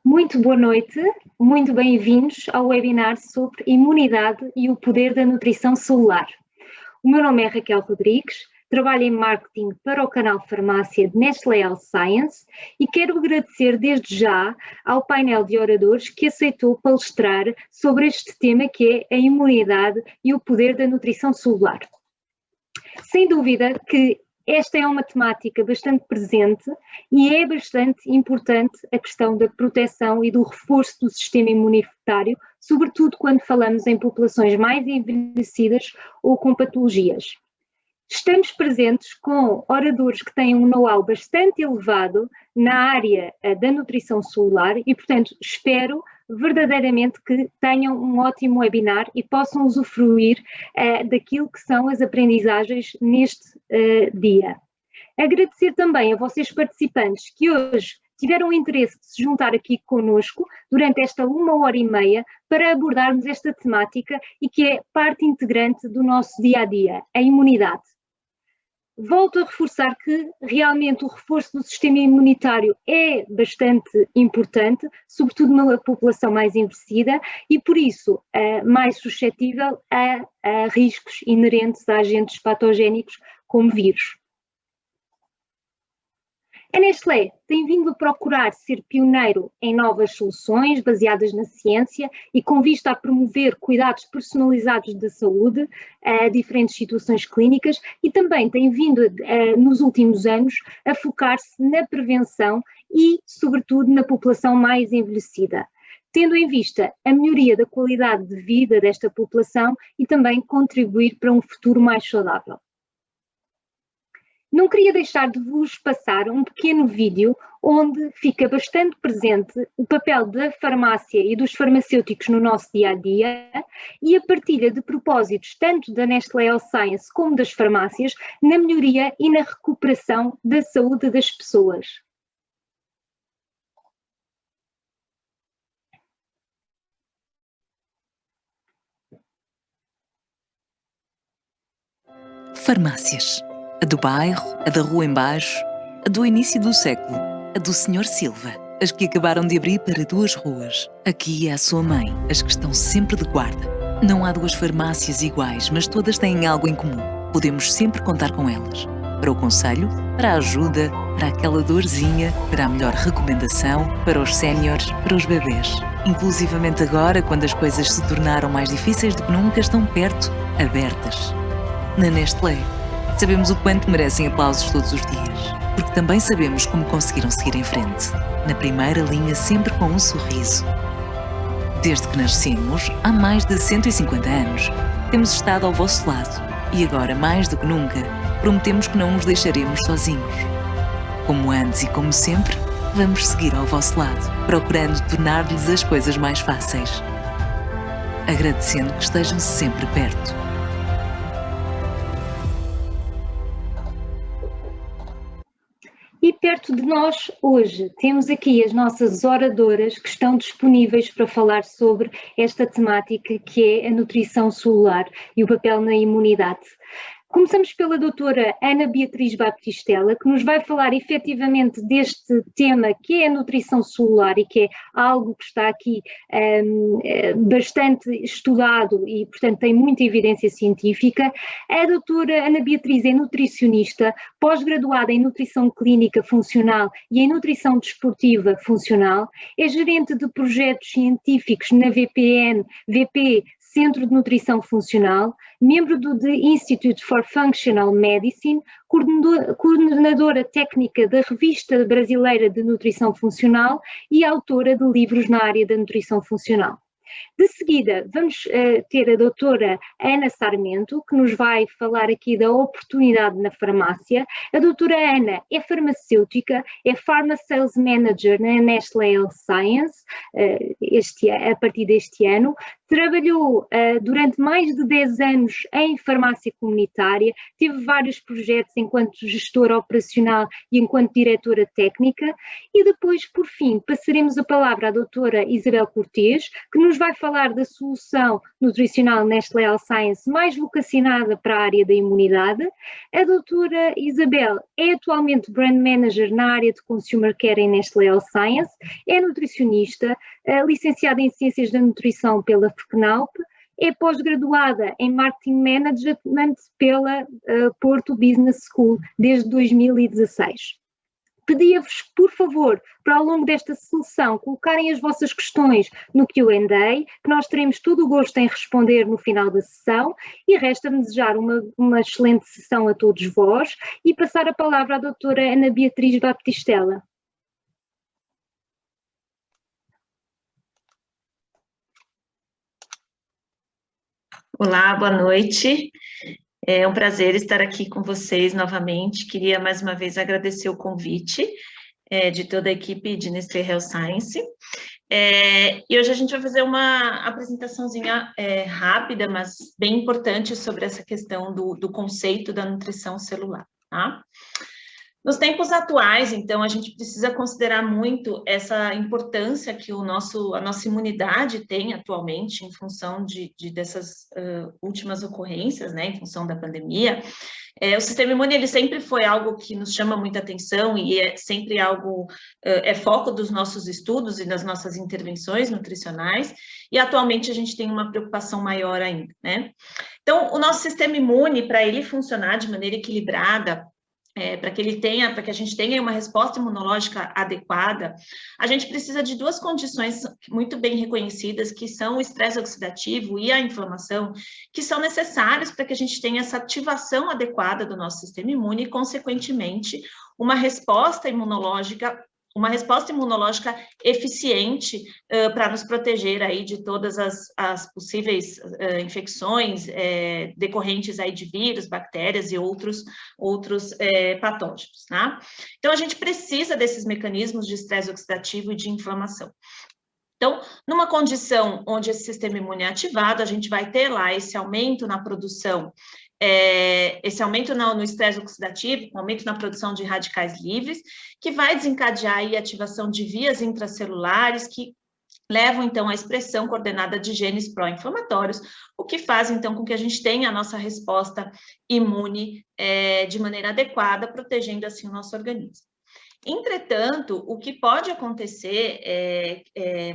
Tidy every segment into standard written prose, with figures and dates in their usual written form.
Muito boa noite, muito bem-vindos ao webinar sobre imunidade e o poder da nutrição celular. O meu nome é Raquel Rodrigues, trabalho em marketing para o canal Farmácia de Nestlé Health Science e quero agradecer desde já ao painel de oradores que aceitou palestrar sobre este tema que é a imunidade e o poder da nutrição celular. Sem dúvida que esta é uma temática bastante presente e é bastante importante a questão da proteção e do reforço do sistema imunitário, sobretudo quando falamos em populações mais envelhecidas ou com patologias. Estamos presentes com oradores que têm um know-how bastante elevado na área da nutrição celular e, portanto, espero verdadeiramente que tenham um ótimo webinar e possam usufruir daquilo que são as aprendizagens neste dia. Agradecer também a vocês participantes que hoje tiveram o interesse de se juntar aqui conosco durante esta 1h30 para abordarmos esta temática e que é parte integrante do nosso dia-a-dia, a imunidade. Volto a reforçar que realmente o reforço do sistema imunitário é bastante importante, sobretudo na população mais envelhecida e por isso mais suscetível a riscos inerentes a agentes patogénicos como vírus. A Nestlé tem vindo a procurar ser pioneiro em novas soluções baseadas na ciência e com vista a promover cuidados personalizados da saúde a diferentes situações clínicas e também tem vindo nos últimos anos a focar-se na prevenção e, sobretudo, na população mais envelhecida, tendo em vista a melhoria da qualidade de vida desta população e também contribuir para um futuro mais saudável. Não queria deixar de vos passar um pequeno vídeo onde fica bastante presente o papel da farmácia e dos farmacêuticos no nosso dia-a-dia e a partilha de propósitos tanto da Nestlé Health Science como das farmácias na melhoria e na recuperação da saúde das pessoas. Farmácias. A do bairro, a da rua embaixo, a do início do século, a do Sr. Silva, as que acabaram de abrir para 2 ruas. Aqui é a sua mãe, as que estão sempre de guarda. Não há 2 farmácias iguais, mas todas têm algo em comum. Podemos sempre contar com elas. Para o conselho, para a ajuda, para aquela dorzinha, para a melhor recomendação, para os séniores, para os bebês. Inclusivamente agora, quando as coisas se tornaram mais difíceis do que nunca, estão perto, abertas. Na Nestlé, sabemos o quanto merecem aplausos todos os dias, porque também sabemos como conseguiram seguir em frente, na primeira linha sempre com um sorriso. Desde que nascemos, há mais de 150 anos, temos estado ao vosso lado e agora, mais do que nunca, prometemos que não nos deixaremos sozinhos. Como antes e como sempre, vamos seguir ao vosso lado, procurando tornar-lhes as coisas mais fáceis, agradecendo que estejam sempre perto. E perto de nós, hoje, temos aqui as nossas oradoras que estão disponíveis para falar sobre esta temática que é a nutrição celular e o papel na imunidade. Começamos pela doutora Ana Beatriz Baptistella, que nos vai falar efetivamente deste tema que é a nutrição celular e que é algo que está aqui bastante estudado e, portanto, tem muita evidência científica. A doutora Ana Beatriz é nutricionista, pós-graduada em nutrição clínica funcional e em nutrição desportiva funcional, é gerente de projetos científicos na VP Centro de Nutrição Funcional, membro do The Institute for Functional Medicine, coordenadora técnica da Revista Brasileira de Nutrição Funcional e autora de livros na área da nutrição funcional. De seguida, vamos ter a doutora Ana Sarmento, que nos vai falar aqui da oportunidade na farmácia. A doutora Ana é farmacêutica, é Pharma Sales Manager na Nestlé Health Science, a partir deste ano. Trabalhou durante mais de 10 anos em farmácia comunitária, teve vários projetos enquanto gestora operacional e enquanto diretora técnica, e depois, por fim, passaremos a palavra à doutora Isabel Cortês, que nos vai falar da solução nutricional Nestlé Health Science mais vocacionada para a área da imunidade. A doutora Isabel é atualmente Brand Manager na área de Consumer Care em Nestlé Health Science, é nutricionista, licenciada em Ciências da Nutrição pela FECNAUP, é pós-graduada em Marketing Management pela Porto Business School desde 2016. Pedia-vos, por favor, para ao longo desta sessão, colocarem as vossas questões no Q&A, que nós teremos todo o gosto em responder no final da sessão, e resta-me desejar uma excelente sessão a todos vós e passar a palavra à doutora Ana Beatriz Baptistella. Olá, boa noite. É um prazer estar aqui com vocês novamente. Queria mais uma vez agradecer o convite de toda a equipe de Nestlé Health Science. E hoje a gente vai fazer uma apresentaçãozinha rápida, mas bem importante sobre essa questão do conceito da nutrição celular, tá? Nos tempos atuais, então, a gente precisa considerar muito essa importância que a nossa imunidade tem atualmente em função dessas últimas ocorrências, né, em função da pandemia. O sistema imune, ele sempre foi algo que nos chama muita atenção e é sempre algo, foco dos nossos estudos e das nossas intervenções nutricionais, e atualmente a gente tem uma preocupação maior ainda, né? Então, o nosso sistema imune, para ele funcionar de maneira equilibrada, para que a gente tenha uma resposta imunológica adequada, a gente precisa de duas condições muito bem reconhecidas, que são o estresse oxidativo e a inflamação, que são necessários para que a gente tenha essa ativação adequada do nosso sistema imune e, consequentemente, uma resposta imunológica eficiente para nos proteger aí de todas as possíveis infecções decorrentes aí de vírus, bactérias e outros patógenos, tá? Então, a gente precisa desses mecanismos de estresse oxidativo e de inflamação. Então, numa condição onde esse sistema imune é ativado, a gente vai ter lá esse aumento na produção, esse aumento no estresse oxidativo, um aumento na produção de radicais livres, que vai desencadear aí a ativação de vias intracelulares que levam, então, à expressão coordenada de genes pró-inflamatórios, o que faz, então, com que a gente tenha a nossa resposta imune de maneira adequada, protegendo, assim, o nosso organismo. Entretanto, o que pode acontecer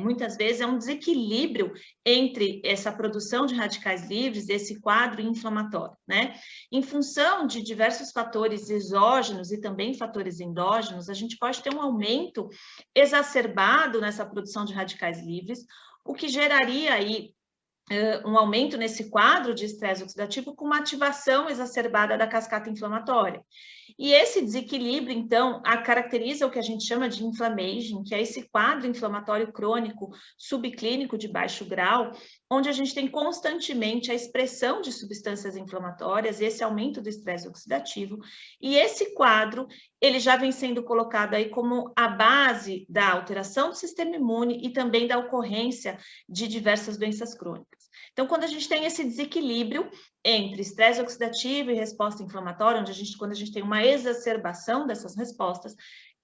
muitas vezes é um desequilíbrio entre essa produção de radicais livres, esse quadro inflamatório, né? Em função de diversos fatores exógenos e também fatores endógenos, a gente pode ter um aumento exacerbado nessa produção de radicais livres, o que geraria aí um aumento nesse quadro de estresse oxidativo com uma ativação exacerbada da cascata inflamatória. E esse desequilíbrio, então, caracteriza o que a gente chama de inflammation, que é esse quadro inflamatório crônico subclínico de baixo grau, onde a gente tem constantemente a expressão de substâncias inflamatórias, esse aumento do estresse oxidativo, e esse quadro, ele já vem sendo colocado aí como a base da alteração do sistema imune e também da ocorrência de diversas doenças crônicas. Então, quando a gente tem esse desequilíbrio entre estresse oxidativo e resposta inflamatória, quando a gente tem uma exacerbação dessas respostas,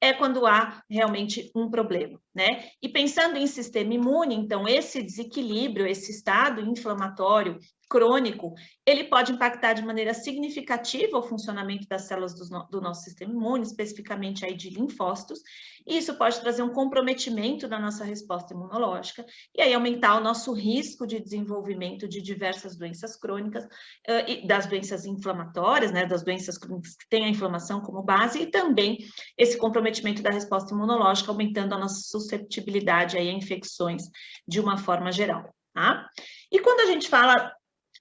é quando há realmente um problema, né? E pensando em sistema imune, então, esse desequilíbrio, esse estado inflamatório crônico, ele pode impactar de maneira significativa o funcionamento das células do nosso sistema imune, especificamente aí de linfócitos, e isso pode trazer um comprometimento da nossa resposta imunológica, e aí aumentar o nosso risco de desenvolvimento de diversas doenças crônicas, e das doenças inflamatórias, né, das doenças crônicas que têm a inflamação como base, e também esse comprometimento da resposta imunológica, aumentando a nossa susceptibilidade aí a infecções de uma forma geral, tá? E quando a gente fala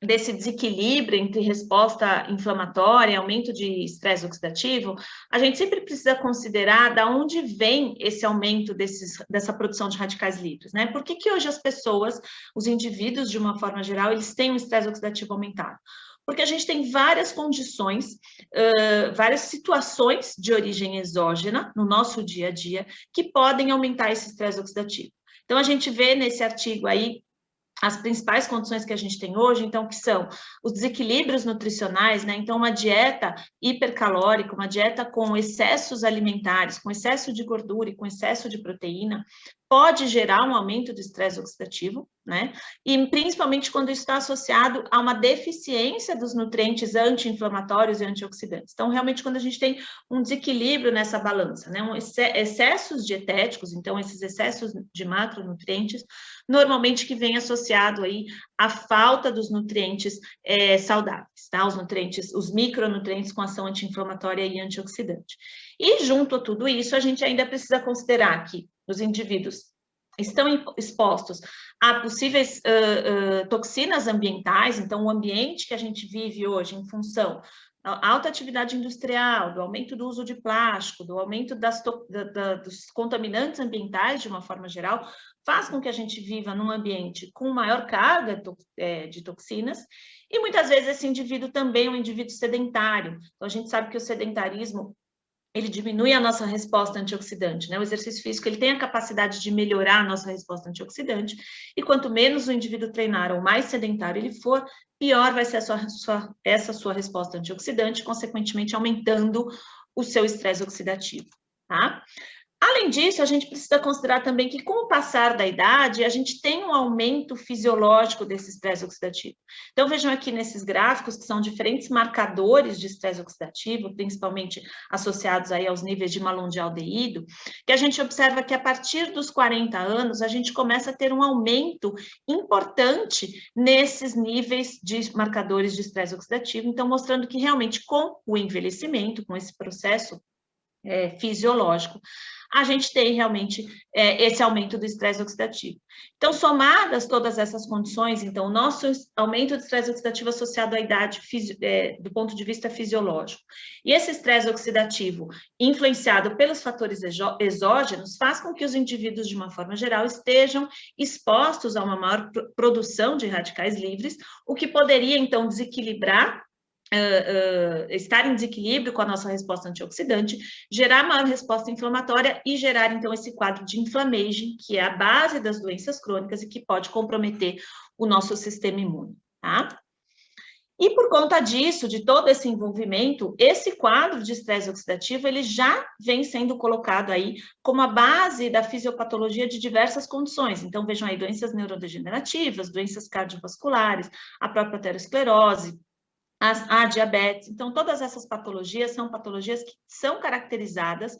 desse desequilíbrio entre resposta inflamatória e aumento de estresse oxidativo, a gente sempre precisa considerar de onde vem esse aumento dessa produção de radicais livres, né? Por que hoje as pessoas, os indivíduos, de uma forma geral, eles têm um estresse oxidativo aumentado? Porque a gente tem várias condições, várias situações de origem exógena no nosso dia a dia que podem aumentar esse estresse oxidativo. Então, a gente vê nesse artigo aí as principais condições que a gente tem hoje, então, que são os desequilíbrios nutricionais, né? Então, uma dieta hipercalórica, uma dieta com excessos alimentares, com excesso de gordura e com excesso de proteína, pode gerar um aumento do estresse oxidativo, né? E principalmente quando isso está associado a uma deficiência dos nutrientes anti-inflamatórios e antioxidantes. Então, realmente, quando a gente tem um desequilíbrio nessa balança, né? Excessos dietéticos, então, esses excessos de macronutrientes, normalmente que vem associado aí à falta dos nutrientes saudáveis, tá? Os nutrientes, os micronutrientes com ação anti-inflamatória e antioxidante. E junto a tudo isso, a gente ainda precisa considerar que os indivíduos estão expostos a possíveis toxinas ambientais, então o ambiente que a gente vive hoje em função da alta atividade industrial, do aumento do uso de plástico, do aumento dos contaminantes ambientais de uma forma geral, faz com que a gente viva num ambiente com maior carga de toxinas, e muitas vezes esse indivíduo também é um indivíduo sedentário. Então, a gente sabe que o sedentarismo ele diminui a nossa resposta antioxidante, né? O exercício físico, ele tem a capacidade de melhorar a nossa resposta antioxidante, e quanto menos o indivíduo treinar ou mais sedentário ele for, pior vai ser essa sua resposta antioxidante, consequentemente aumentando o seu estresse oxidativo, tá? Além disso, a gente precisa considerar também que, com o passar da idade, a gente tem um aumento fisiológico desse estresse oxidativo. Então, vejam aqui nesses gráficos que são diferentes marcadores de estresse oxidativo, principalmente associados aí aos níveis de malondialdeído, que a gente observa que a partir dos 40 anos, a gente começa a ter um aumento importante nesses níveis de marcadores de estresse oxidativo, então mostrando que realmente com o envelhecimento, com esse processo fisiológico, a gente tem realmente esse aumento do estresse oxidativo. Então, somadas todas essas condições, então, o nosso aumento do estresse oxidativo associado à idade do ponto de vista fisiológico, e esse estresse oxidativo influenciado pelos fatores exógenos, faz com que os indivíduos, de uma forma geral, estejam expostos a uma maior produção de radicais livres, o que poderia, então, desequilibrar estar em desequilíbrio com a nossa resposta antioxidante, gerar maior resposta inflamatória e gerar, então, esse quadro de inflammation, que é a base das doenças crônicas e que pode comprometer o nosso sistema imune, tá? E por conta disso, de todo esse envolvimento, esse quadro de estresse oxidativo, ele já vem sendo colocado aí como a base da fisiopatologia de diversas condições. Então, vejam aí, doenças neurodegenerativas, doenças cardiovasculares, a própria aterosclerose, a diabetes. Então, todas essas patologias são patologias que são caracterizadas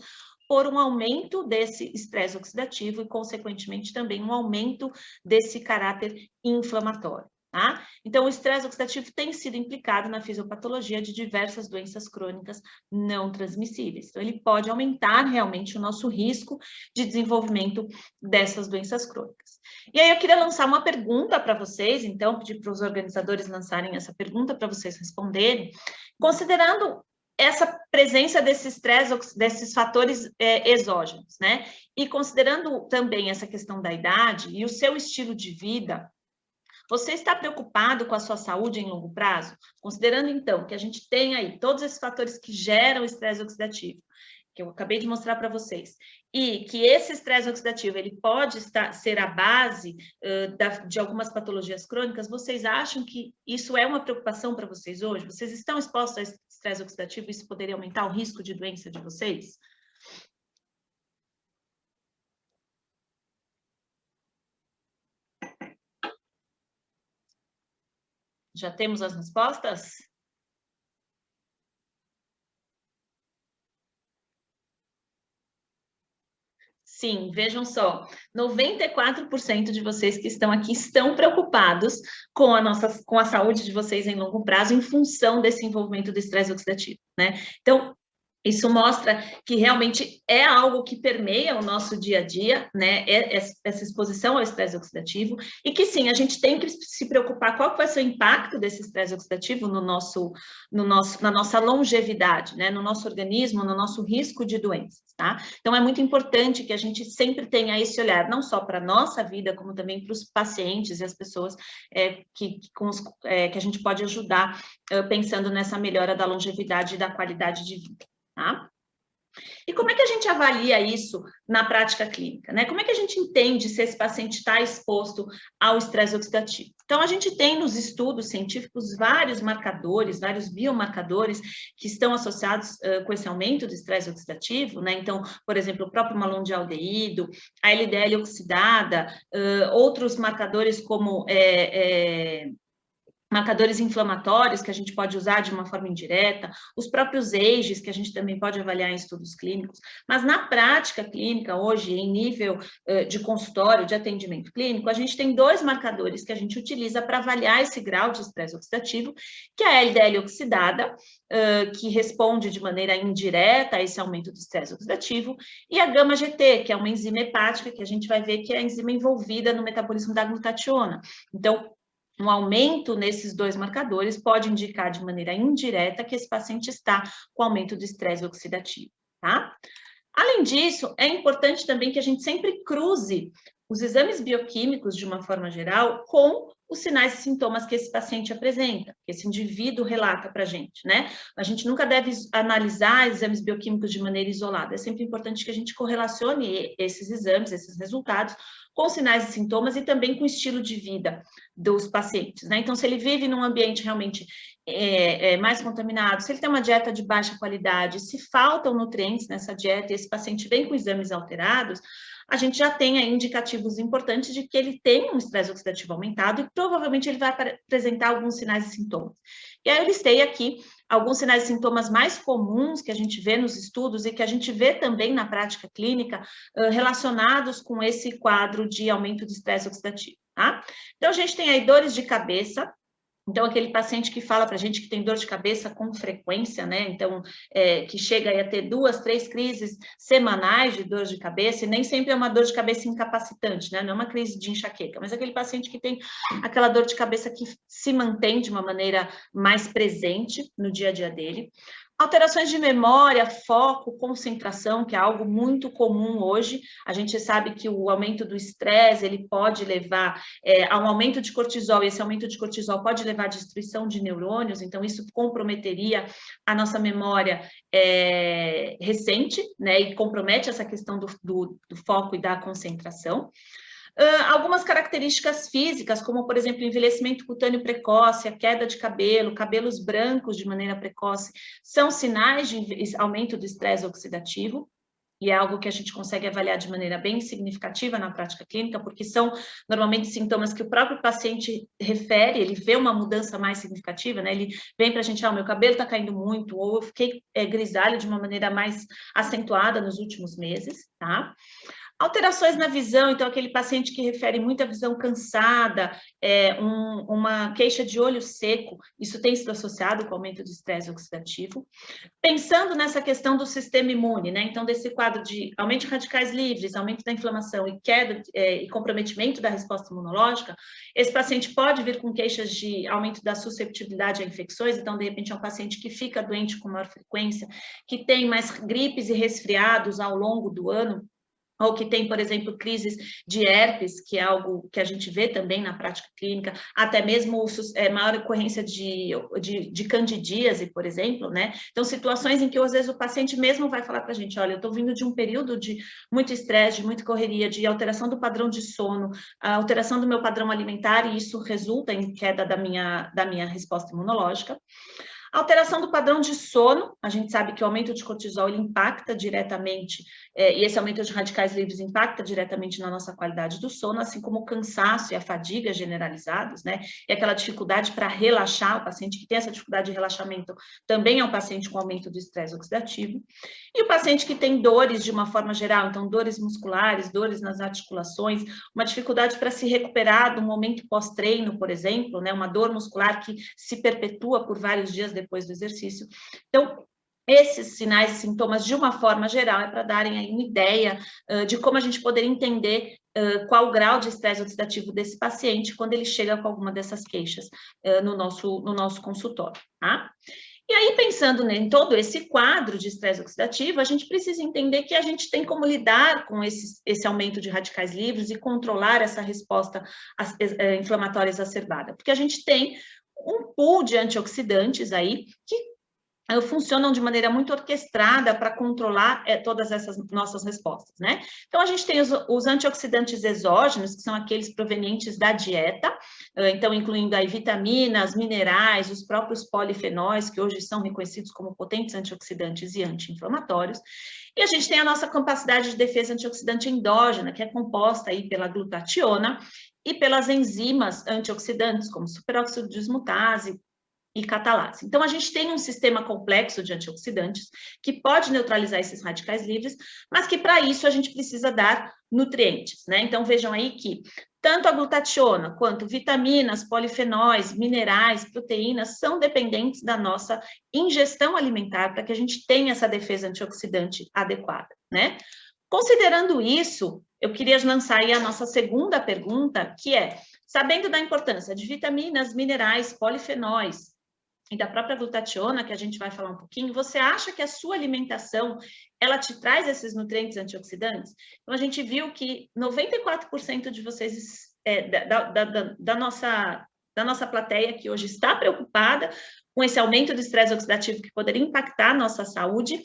por um aumento desse estresse oxidativo e, consequentemente, também um aumento desse caráter inflamatório, tá? Então, o estresse oxidativo tem sido implicado na fisiopatologia de diversas doenças crônicas não transmissíveis. Então, ele pode aumentar realmente o nosso risco de desenvolvimento dessas doenças crônicas. E aí eu queria lançar uma pergunta para vocês, então, pedir para os organizadores lançarem essa pergunta para vocês responderem, considerando essa presença desse estresse, desses fatores exógenos, né? E considerando também essa questão da idade e o seu estilo de vida, você está preocupado com a sua saúde em longo prazo? Considerando, então, que a gente tem aí todos esses fatores que geram estresse oxidativo, que eu acabei de mostrar para vocês, e que esse estresse oxidativo ele pode ser a base de algumas patologias crônicas, vocês acham que isso é uma preocupação para vocês hoje? Vocês estão expostos a estresse oxidativo e isso poderia aumentar o risco de doença de vocês? Já temos as respostas? Sim, vejam só, 94% de vocês que estão aqui estão preocupados com a saúde de vocês em longo prazo em função desse envolvimento do estresse oxidativo, né? Então, isso mostra que realmente é algo que permeia o nosso dia a dia, né? Essa exposição ao estresse oxidativo, e que sim, a gente tem que se preocupar qual vai ser o impacto desse estresse oxidativo na nossa longevidade, né? No nosso organismo, no nosso risco de doenças, tá? Então, é muito importante que a gente sempre tenha esse olhar, não só para a nossa vida, como também para os pacientes e as pessoas que a gente pode ajudar pensando nessa melhora da longevidade e da qualidade de vida. Tá? E como é que a gente avalia isso na prática clínica, né? Como é que a gente entende se esse paciente está exposto ao estresse oxidativo? Então, a gente tem nos estudos científicos vários marcadores, vários biomarcadores que estão associados com esse aumento do estresse oxidativo, né? Então, por exemplo, o próprio malondialdeído, a LDL oxidada, outros marcadores como marcadores inflamatórios que a gente pode usar de uma forma indireta, os próprios AGEs que a gente também pode avaliar em estudos clínicos, mas na prática clínica hoje, em nível de consultório, de atendimento clínico, a gente tem 2 marcadores que a gente utiliza para avaliar esse grau de estresse oxidativo, que é a LDL oxidada, que responde de maneira indireta a esse aumento do estresse oxidativo, e a gama-GT, que é uma enzima hepática, que a gente vai ver que é a enzima envolvida no metabolismo da glutationa. Então, um aumento nesses 2 marcadores pode indicar de maneira indireta que esse paciente está com aumento do estresse oxidativo, tá? Além disso, é importante também que a gente sempre cruze os exames bioquímicos, de uma forma geral, com os sinais e sintomas que esse paciente apresenta, que esse indivíduo relata para a gente, né? A gente nunca deve analisar exames bioquímicos de maneira isolada, é sempre importante que a gente correlacione esses exames, esses resultados, com sinais e sintomas e também com o estilo de vida dos pacientes, né? Então, se ele vive num ambiente realmente mais contaminado, se ele tem uma dieta de baixa qualidade, se faltam nutrientes nessa dieta e esse paciente vem com exames alterados, a gente já tem aí indicativos importantes de que ele tem um estresse oxidativo aumentado e provavelmente ele vai apresentar alguns sinais e sintomas. E aí eu listei aqui alguns sinais e sintomas mais comuns que a gente vê nos estudos e que a gente vê também na prática clínica relacionados com esse quadro de aumento do estresse oxidativo, tá? Então, a gente tem aí dores de cabeça. Então, aquele paciente que fala para a gente que tem dor de cabeça com frequência, né? Então, que chega a ter 2, 3 crises semanais de dor de cabeça, e nem sempre é uma dor de cabeça incapacitante, né? Não é uma crise de enxaqueca, mas aquele paciente que tem aquela dor de cabeça que se mantém de uma maneira mais presente no dia a dia dele. Alterações de memória, foco, concentração, que é algo muito comum hoje. A gente sabe que o aumento do estresse, ele pode levar a um aumento de cortisol, e esse aumento de cortisol pode levar à destruição de neurônios, então isso comprometeria a nossa memória recente, né, e compromete essa questão do foco e da concentração. Algumas características físicas, como, por exemplo, envelhecimento cutâneo precoce, a queda de cabelo, cabelos brancos de maneira precoce, são sinais de aumento do estresse oxidativo, e é algo que a gente consegue avaliar de maneira bem significativa na prática clínica, porque são normalmente sintomas que o próprio paciente refere, ele vê uma mudança mais significativa, né? Ele vem para a gente, meu cabelo está caindo muito, ou eu fiquei grisalho de uma maneira mais acentuada nos últimos meses, tá? Alterações na visão, então aquele paciente que refere muita visão cansada, uma queixa de olho seco, isso tem sido associado com o aumento do estresse oxidativo. Pensando nessa questão do sistema imune, né? Então, desse quadro de aumento de radicais livres, aumento da inflamação e queda e comprometimento da resposta imunológica, esse paciente pode vir com queixas de aumento da susceptibilidade a infecções, então, de repente, é um paciente que fica doente com maior frequência, que tem mais gripes e resfriados ao longo do ano, ou que tem, por exemplo, crises de herpes, que é algo que a gente vê também na prática clínica, até mesmo maior ocorrência de candidíase, por exemplo, né? Então, situações em que, às vezes, o paciente mesmo vai falar para a gente, olha, eu estou vindo de um período de muito estresse, de muita correria, de alteração do padrão de sono, a alteração do meu padrão alimentar, e isso resulta em queda da minha resposta imunológica. Alteração do padrão de sono, a gente sabe que o aumento de cortisol ele impacta diretamente, e esse aumento de radicais livres impacta diretamente na nossa qualidade do sono, assim como o cansaço e a fadiga generalizados, né? E aquela dificuldade para relaxar, o paciente que tem essa dificuldade de relaxamento também é um paciente com aumento do estresse oxidativo. E o paciente que tem dores de uma forma geral, então dores musculares, dores nas articulações, uma dificuldade para se recuperar do momento pós-treino, por exemplo, né? Uma dor muscular que se perpetua por vários dias depois do exercício. Então, esses sinais e sintomas, de uma forma geral, é para darem aí uma ideia de como a gente poderia entender qual o grau de estresse oxidativo desse paciente quando ele chega com alguma dessas queixas no nosso consultório, tá? E aí, pensando em todo esse quadro de estresse oxidativo, a gente precisa entender que a gente tem como lidar com esse aumento de radicais livres e controlar essa resposta inflamatória exacerbada, porque a gente tem um pool de antioxidantes aí que funcionam de maneira muito orquestrada para controlar todas essas nossas respostas, né? Então, a gente tem os antioxidantes exógenos, que são aqueles provenientes da dieta, então, incluindo aí vitaminas, minerais, os próprios polifenóis, que hoje são reconhecidos como potentes antioxidantes e anti-inflamatórios. E a gente tem a nossa capacidade de defesa antioxidante endógena, que é composta aí pela glutationa e pelas enzimas antioxidantes, como superóxido de dismutase e catalase. Então, a gente tem um sistema complexo de antioxidantes que pode neutralizar esses radicais livres, mas que para isso a gente precisa dar nutrientes, né? Então, vejam aí que tanto a glutationa quanto vitaminas, polifenóis, minerais, proteínas são dependentes da nossa ingestão alimentar para que a gente tenha essa defesa antioxidante adequada, né? Considerando isso, eu queria lançar aí a nossa segunda pergunta, que é, sabendo da importância de vitaminas, minerais, polifenóis, e da própria glutationa, que a gente vai falar um pouquinho, você acha que a sua alimentação, ela te traz esses nutrientes antioxidantes? Então, a gente viu que 94% de vocês, da nossa plateia, que hoje está preocupada com esse aumento do estresse oxidativo que poderia impactar a nossa saúde,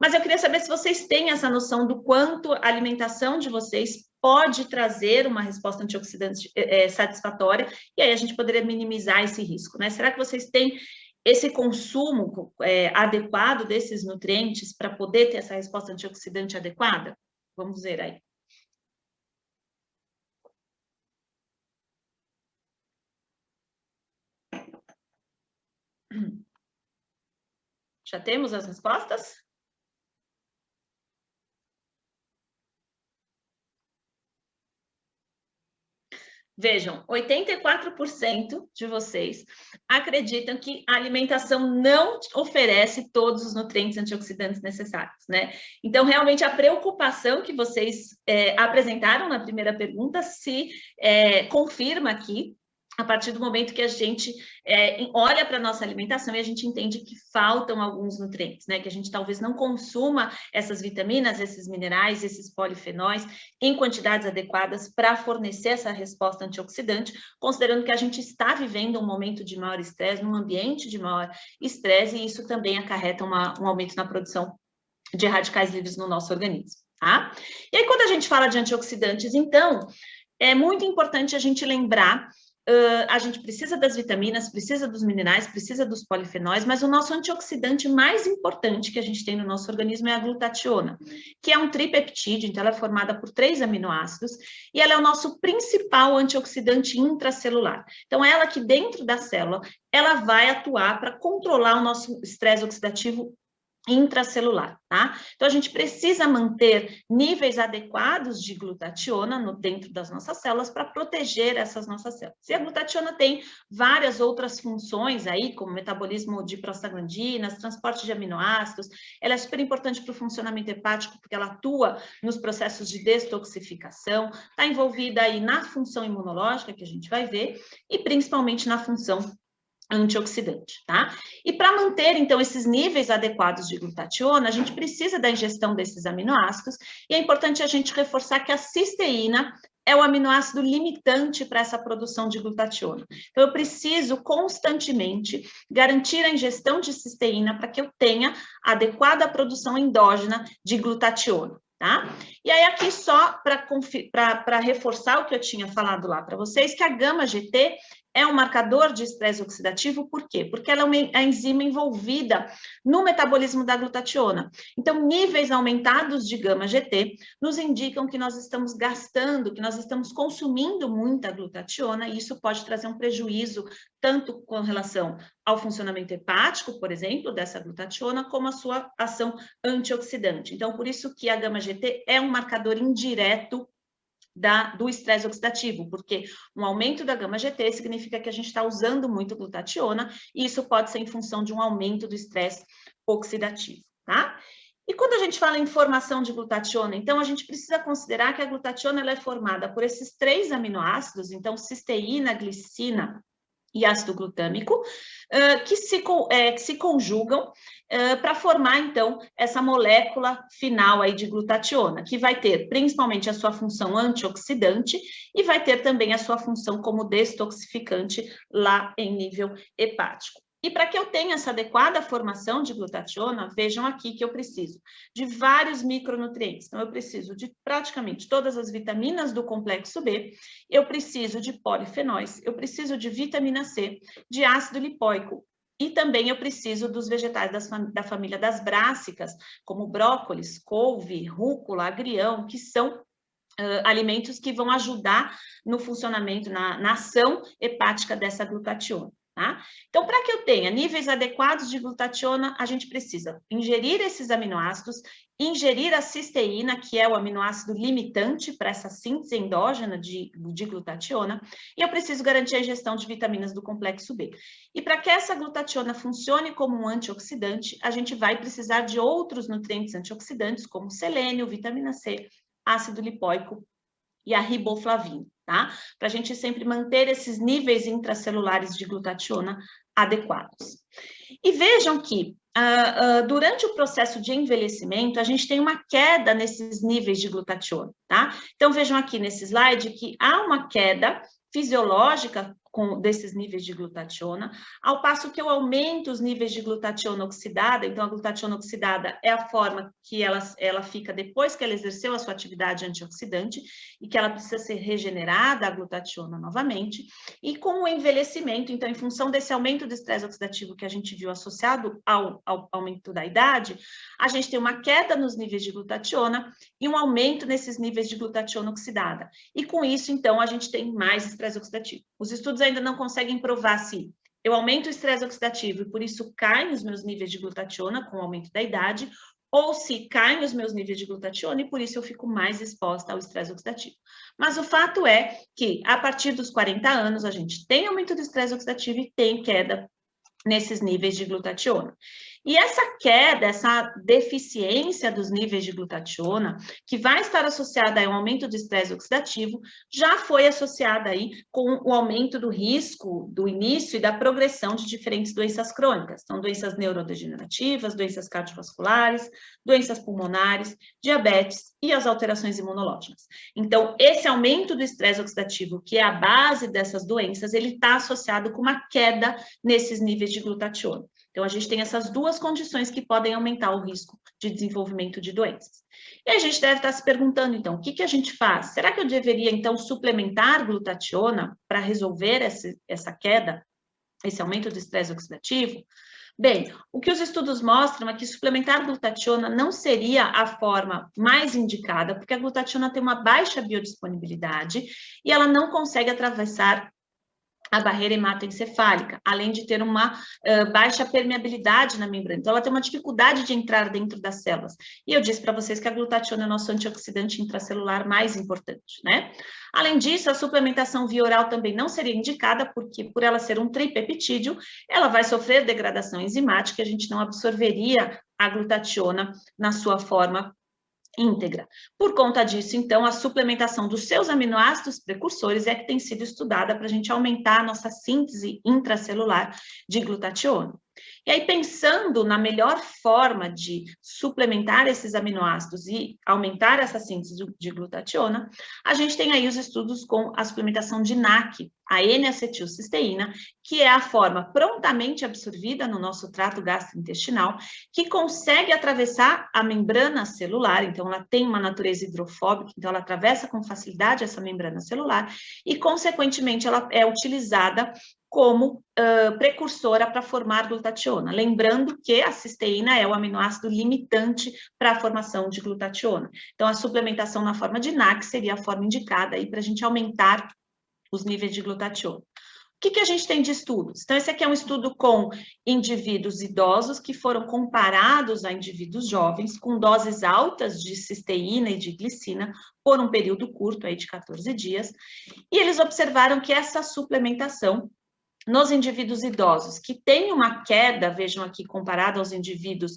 mas eu queria saber se vocês têm essa noção do quanto a alimentação de vocês pode trazer uma resposta antioxidante satisfatória, e aí a gente poderia minimizar esse risco, né? Será que vocês têm esse consumo adequado desses nutrientes para poder ter essa resposta antioxidante adequada? Vamos ver aí. Já temos as respostas? Vejam, 84% de vocês acreditam que a alimentação não oferece todos os nutrientes antioxidantes necessários, né? Então, realmente, a preocupação que vocês apresentaram na primeira pergunta se confirma aqui, a partir do momento que a gente olha para a nossa alimentação e a gente entende que faltam alguns nutrientes, né? Que a gente talvez não consuma essas vitaminas, esses minerais, esses polifenóis em quantidades adequadas para fornecer essa resposta antioxidante, considerando que a gente está vivendo um momento de maior estresse, num ambiente de maior estresse, e isso também acarreta um aumento na produção de radicais livres no nosso organismo, tá? E aí, quando a gente fala de antioxidantes, então, é muito importante a gente lembrar a gente precisa das vitaminas, precisa dos minerais, precisa dos polifenóis, mas o nosso antioxidante mais importante que a gente tem no nosso organismo é a glutationa, que é um tripeptídeo, então ela é formada por 3 aminoácidos, e ela é o nosso principal antioxidante intracelular. Então, ela que dentro da célula, ela vai atuar para controlar o nosso estresse oxidativo intracelular, tá? Então, a gente precisa manter níveis adequados de glutationa dentro das nossas células para proteger essas nossas células. E a glutationa tem várias outras funções aí, como metabolismo de prostaglandinas, transporte de aminoácidos, ela é super importante para o funcionamento hepático, porque ela atua nos processos de detoxificação, está envolvida aí na função imunológica, que a gente vai ver, e principalmente na função antioxidante, tá? E para manter, então, esses níveis adequados de glutationa, a gente precisa da ingestão desses aminoácidos, e é importante a gente reforçar que a cisteína é o aminoácido limitante para essa produção de glutationa. Então, eu preciso constantemente garantir a ingestão de cisteína para que eu tenha a adequada produção endógena de glutationa, tá? E aí, aqui só para reforçar o que eu tinha falado lá para vocês, que a gama-GT é um marcador de estresse oxidativo, por quê? Porque ela é a enzima envolvida no metabolismo da glutationa. Então, níveis aumentados de gama-GT nos indicam que nós estamos gastando, que nós estamos consumindo muita glutationa, e isso pode trazer um prejuízo tanto com relação ao funcionamento hepático, por exemplo, dessa glutationa, como a sua ação antioxidante. Então, por isso que a gama-GT é um marcador indireto do estresse oxidativo, porque um aumento da gama-GT significa que a gente está usando muito glutationa, e isso pode ser em função de um aumento do estresse oxidativo, tá? E quando a gente fala em formação de glutationa, então a gente precisa considerar que a glutationa ela é formada por esses 3 aminoácidos, então cisteína, glicina e ácido glutâmico, que se conjugam para formar, então, essa molécula final aí de glutationa, que vai ter principalmente a sua função antioxidante e vai ter também a sua função como detoxificante lá em nível hepático. E para que eu tenha essa adequada formação de glutationa, vejam aqui que eu preciso de vários micronutrientes. Então, eu preciso de praticamente todas as vitaminas do complexo B, eu preciso de polifenóis, eu preciso de vitamina C, de ácido lipóico, e também eu preciso dos vegetais da família das brássicas, como brócolis, couve, rúcula, agrião, que são alimentos que vão ajudar no funcionamento, na ação hepática dessa glutationa. Tá? Então, para que eu tenha níveis adequados de glutationa, a gente precisa ingerir esses aminoácidos, ingerir a cisteína, que é o aminoácido limitante para essa síntese endógena de glutationa, e eu preciso garantir a ingestão de vitaminas do complexo B. E para que essa glutationa funcione como um antioxidante, a gente vai precisar de outros nutrientes antioxidantes, como selênio, vitamina C, ácido lipóico e a riboflavina, tá? Para a gente sempre manter esses níveis intracelulares de glutationa adequados. E vejam que durante o processo de envelhecimento, a gente tem uma queda nesses níveis de glutationa, tá? Então, vejam aqui nesse slide que há uma queda fisiológica desses níveis de glutationa, ao passo que eu aumento os níveis de glutationa oxidada. Então, a glutationa oxidada é a forma que ela fica depois que ela exerceu a sua atividade antioxidante e que ela precisa ser regenerada, a glutationa novamente. E com o envelhecimento, então, em função desse aumento do estresse oxidativo que a gente viu associado ao aumento da idade, a gente tem uma queda nos níveis de glutationa e um aumento nesses níveis de glutationa oxidada. E com isso, então, a gente tem mais estresse oxidativo. Os estudos ainda não conseguem provar se eu aumento o estresse oxidativo e por isso caem os meus níveis de glutationa com o aumento da idade, ou se caem os meus níveis de glutationa e por isso eu fico mais exposta ao estresse oxidativo. Mas o fato é que a partir dos 40 anos a gente tem aumento do estresse oxidativo e tem queda nesses níveis de glutationa. E essa queda, essa deficiência dos níveis de glutationa, que vai estar associada a um aumento do estresse oxidativo, já foi associada aí com o aumento do risco do início e da progressão de diferentes doenças crônicas. Então, doenças neurodegenerativas, doenças cardiovasculares, doenças pulmonares, diabetes e as alterações imunológicas. Então, esse aumento do estresse oxidativo, que é a base dessas doenças, ele está associado com uma queda nesses níveis de glutationa. Então, a gente tem essas duas condições que podem aumentar o risco de desenvolvimento de doenças. E a gente deve estar se perguntando, então, o que a gente faz? Será que eu deveria, então, suplementar glutationa para resolver essa queda, esse aumento do estresse oxidativo? Bem, o que os estudos mostram é que suplementar glutationa não seria a forma mais indicada, porque a glutationa tem uma baixa biodisponibilidade e ela não consegue atravessar a barreira hematoencefálica, além de ter uma baixa permeabilidade na membrana. Então, ela tem uma dificuldade de entrar dentro das células. E eu disse para vocês que a glutationa é o nosso antioxidante intracelular mais importante, né? Além disso, a suplementação via oral também não seria indicada, porque por ela ser um tripeptídeo, ela vai sofrer degradação enzimática e a gente não absorveria a glutationa na sua forma íntegra. Por conta disso, então, a suplementação dos seus aminoácidos precursores é que tem sido estudada para a gente aumentar a nossa síntese intracelular de glutationa. E aí, pensando na melhor forma de suplementar esses aminoácidos e aumentar essa síntese de glutationa, a gente tem aí os estudos com a suplementação de NAC, a N-acetilcisteína, que é a forma prontamente absorvida no nosso trato gastrointestinal, que consegue atravessar a membrana celular, então ela tem uma natureza hidrofóbica, então ela atravessa com facilidade essa membrana celular e, consequentemente, ela é utilizada como precursora para formar glutationa. Lembrando que a cisteína é o aminoácido limitante para a formação de glutationa. Então, a suplementação na forma de NAC seria a forma indicada aí para a gente aumentar os níveis de glutationa. O que a gente tem de estudos? Então, esse aqui é um estudo com indivíduos idosos que foram comparados a indivíduos jovens com doses altas de cisteína e de glicina por um período curto aí de 14 dias, e eles observaram que essa suplementação nos indivíduos idosos, que tem uma queda, vejam aqui, comparado aos indivíduos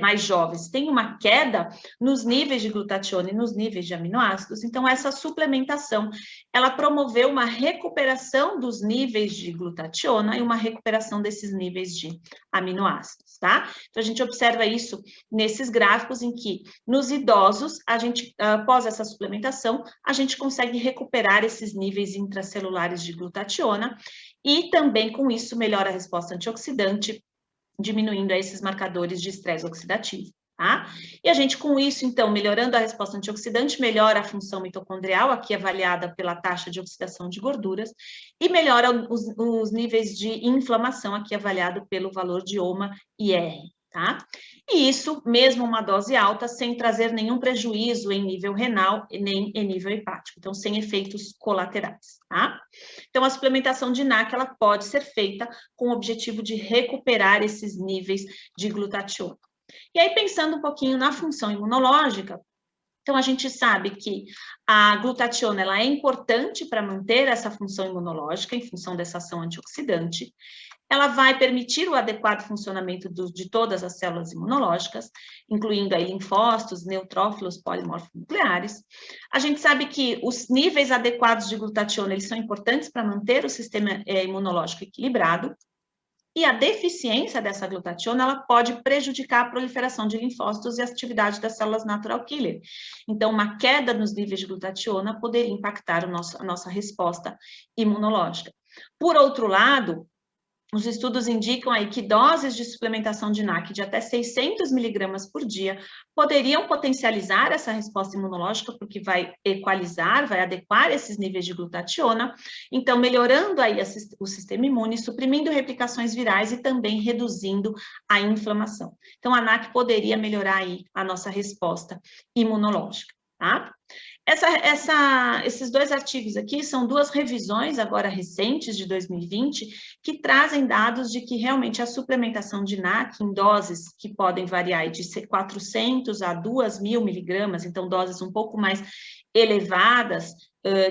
mais jovens, tem uma queda nos níveis de glutationa e nos níveis de aminoácidos. Então, essa suplementação, ela promoveu uma recuperação dos níveis de glutationa e uma recuperação desses níveis de aminoácidos, tá? Então, a gente observa isso nesses gráficos em que, nos idosos, a gente, após essa suplementação, a gente consegue recuperar esses níveis intracelulares de glutationa. e também com isso melhora a resposta antioxidante, diminuindo esses marcadores de estresse oxidativo. Tá? E a gente, com isso, então, melhorando a resposta antioxidante, melhora a função mitocondrial, aqui avaliada pela taxa de oxidação de gorduras, e melhora os níveis de inflamação, aqui avaliado pelo valor de OMA-IR. Tá? E isso, mesmo uma dose alta, sem trazer nenhum prejuízo em nível renal nem em nível hepático, então sem efeitos colaterais. Tá? Então, a suplementação de NAC ela pode ser feita com o objetivo de recuperar esses níveis de glutationa. E aí, pensando um pouquinho na função imunológica, então a gente sabe que a glutationa ela é importante para manter essa função imunológica, em função dessa ação antioxidante. Ela vai permitir o adequado funcionamento de todas as células imunológicas, incluindo aí linfócitos, neutrófilos, polimorfonucleares. A gente sabe que os níveis adequados de glutationa eles são importantes para manter o sistema imunológico equilibrado. E a deficiência dessa glutationa, ela pode prejudicar a proliferação de linfócitos e a atividade das células natural killer. Então, uma queda nos níveis de glutationa poderia impactar a nossa resposta imunológica. Por outro lado, os estudos indicam aí que doses de suplementação de NAC de até 600 miligramas por dia poderiam potencializar essa resposta imunológica, porque vai equalizar, vai adequar esses níveis de glutationa, então melhorando aí o sistema imune, suprimindo replicações virais e também reduzindo a inflamação. Então, a NAC poderia melhorar aí a nossa resposta imunológica, tá? Esses dois artigos aqui são duas revisões agora recentes de 2020 que trazem dados de que realmente a suplementação de NAC em doses que podem variar de 400 a 2.000 miligramas, então doses um pouco mais elevadas,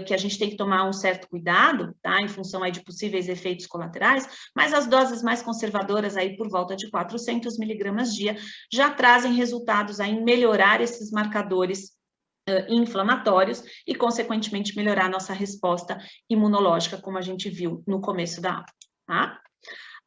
que a gente tem que tomar um certo cuidado, tá? Em função aí de possíveis efeitos colaterais, mas as doses mais conservadoras aí por volta de 400 miligramas dia já trazem resultados aí em melhorar esses marcadores inflamatórios e, consequentemente, melhorar a nossa resposta imunológica, como a gente viu no começo da aula, tá?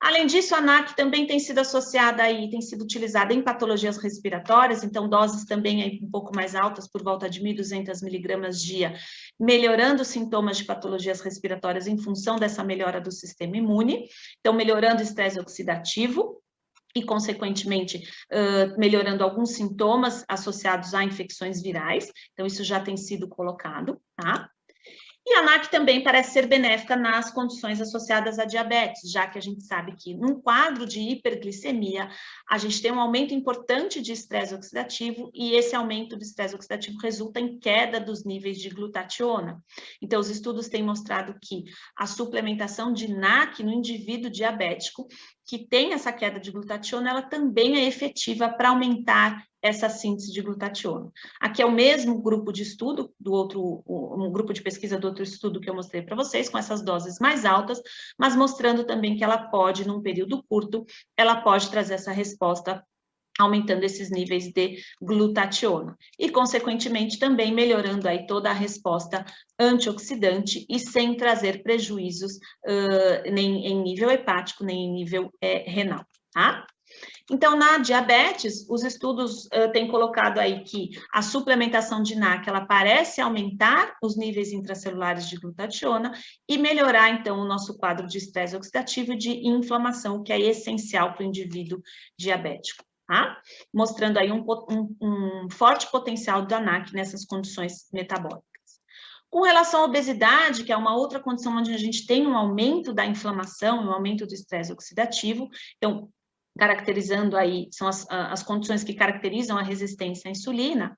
Além disso, a NAC também tem sido associada aí, tem sido utilizada em patologias respiratórias, então doses também aí um pouco mais altas, por volta de 1.200 miligramas dia, melhorando os sintomas de patologias respiratórias em função dessa melhora do sistema imune, então melhorando o estresse oxidativo, e, consequentemente, melhorando alguns sintomas associados a infecções virais. Então, isso já tem sido colocado, tá? E a NAC também parece ser benéfica nas condições associadas à diabetes, já que a gente sabe que num quadro de hiperglicemia, a gente tem um aumento importante de estresse oxidativo e esse aumento de estresse oxidativo resulta em queda dos níveis de glutationa. Então, os estudos têm mostrado que a suplementação de NAC no indivíduo diabético que tem essa queda de glutationa, ela também é efetiva para aumentar essa síntese de glutationa. Aqui é o mesmo grupo de estudo, um grupo de pesquisa do outro estudo que eu mostrei para vocês, com essas doses mais altas, mas mostrando também que ela pode, num período curto, ela pode trazer essa resposta aumentando esses níveis de glutationa e, consequentemente, também melhorando aí toda a resposta antioxidante e sem trazer prejuízos nem em nível hepático, nem em nível renal, tá? Então, na diabetes, os estudos têm colocado aí que a suplementação de NAC, ela parece aumentar os níveis intracelulares de glutationa e melhorar, então, o nosso quadro de estresse oxidativo e de inflamação, que é essencial para o indivíduo diabético. Tá? Mostrando aí um forte potencial da NAC nessas condições metabólicas. Com relação à obesidade, que é uma outra condição onde a gente tem um aumento da inflamação, um aumento do estresse oxidativo, então, caracterizando aí, são as condições que caracterizam a resistência à insulina,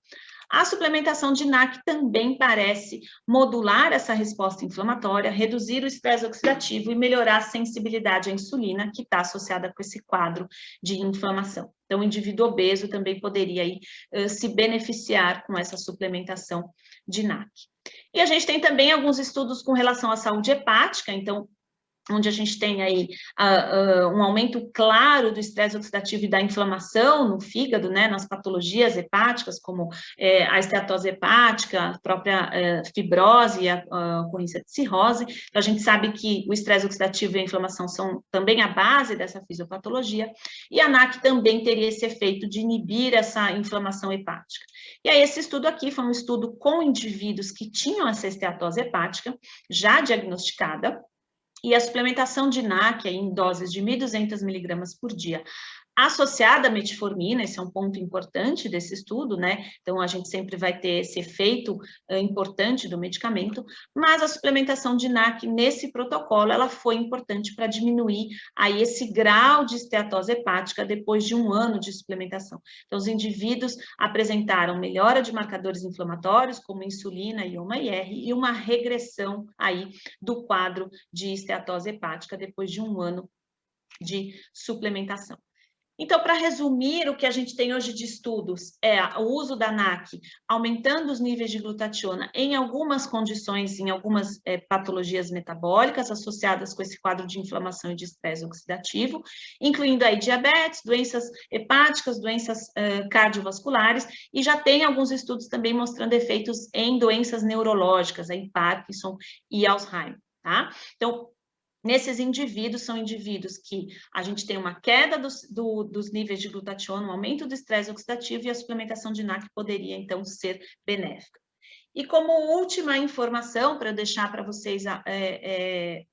a suplementação de NAC também parece modular essa resposta inflamatória, reduzir o estresse oxidativo e melhorar a sensibilidade à insulina, que está associada com esse quadro de inflamação. Então, o indivíduo obeso também poderia aí, se beneficiar com essa suplementação de NAC. E a gente tem também alguns estudos com relação à saúde hepática, então, onde a gente tem aí um aumento claro do estresse oxidativo e da inflamação no fígado, né, nas patologias hepáticas, como a esteatose hepática, a própria fibrose e a ocorrência de cirrose. Então, a gente sabe que o estresse oxidativo e a inflamação são também a base dessa fisiopatologia, e a NAC também teria esse efeito de inibir essa inflamação hepática. E aí, esse estudo aqui foi um estudo com indivíduos que tinham essa esteatose hepática já diagnosticada, E a suplementação de NAC em doses de 1.200 miligramas por dia, associada à metformina, esse é um ponto importante desse estudo, né? Então, a gente sempre vai ter esse efeito importante do medicamento, mas a suplementação de NAC nesse protocolo, ela foi importante para diminuir aí esse grau de esteatose hepática depois de 1 ano de suplementação. Então, os indivíduos apresentaram melhora de marcadores inflamatórios, como insulina e OMA-IR, e uma regressão aí do quadro de esteatose hepática depois de 1 ano de suplementação. Então, para resumir, o que a gente tem hoje de estudos é o uso da NAC aumentando os níveis de glutationa em algumas condições, em algumas patologias metabólicas associadas com esse quadro de inflamação e de estresse oxidativo, incluindo aí diabetes, doenças hepáticas, doenças cardiovasculares, e já tem alguns estudos também mostrando efeitos em doenças neurológicas, em Parkinson e Alzheimer, tá? Então, nesses indivíduos, são indivíduos que a gente tem uma queda dos níveis de glutationa, um aumento do estresse oxidativo, e a suplementação de NAC poderia, então, ser benéfica. E como última informação, para eu deixar para vocês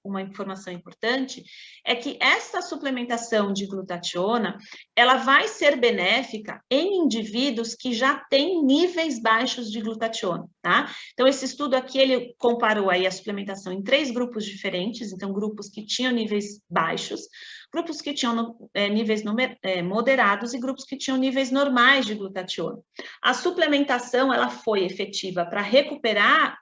uma informação importante, é que essa suplementação de glutationa, ela vai ser benéfica em indivíduos que já têm níveis baixos de glutationa, tá? Então, esse estudo aqui, ele comparou aí a suplementação em 3 grupos diferentes, então, grupos que tinham níveis baixos, grupos que tinham níveis moderados e grupos que tinham níveis normais de glutationa. A suplementação, ela foi efetiva para recuperar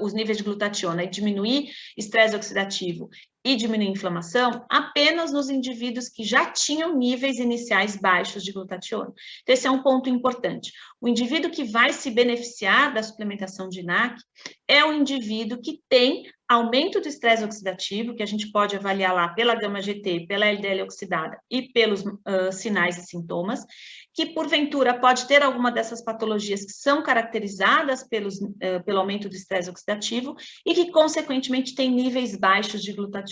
os níveis de glutationa e diminuir estresse oxidativo e diminuir inflamação apenas nos indivíduos que já tinham níveis iniciais baixos de glutationa. Então, esse é um ponto importante. O indivíduo que vai se beneficiar da suplementação de NAC é o indivíduo que tem aumento do estresse oxidativo, que a gente pode avaliar lá pela gama-GT, pela LDL oxidada e pelos sinais e sintomas, que porventura pode ter alguma dessas patologias que são caracterizadas pelo aumento do estresse oxidativo e que, consequentemente, tem níveis baixos de glutationa.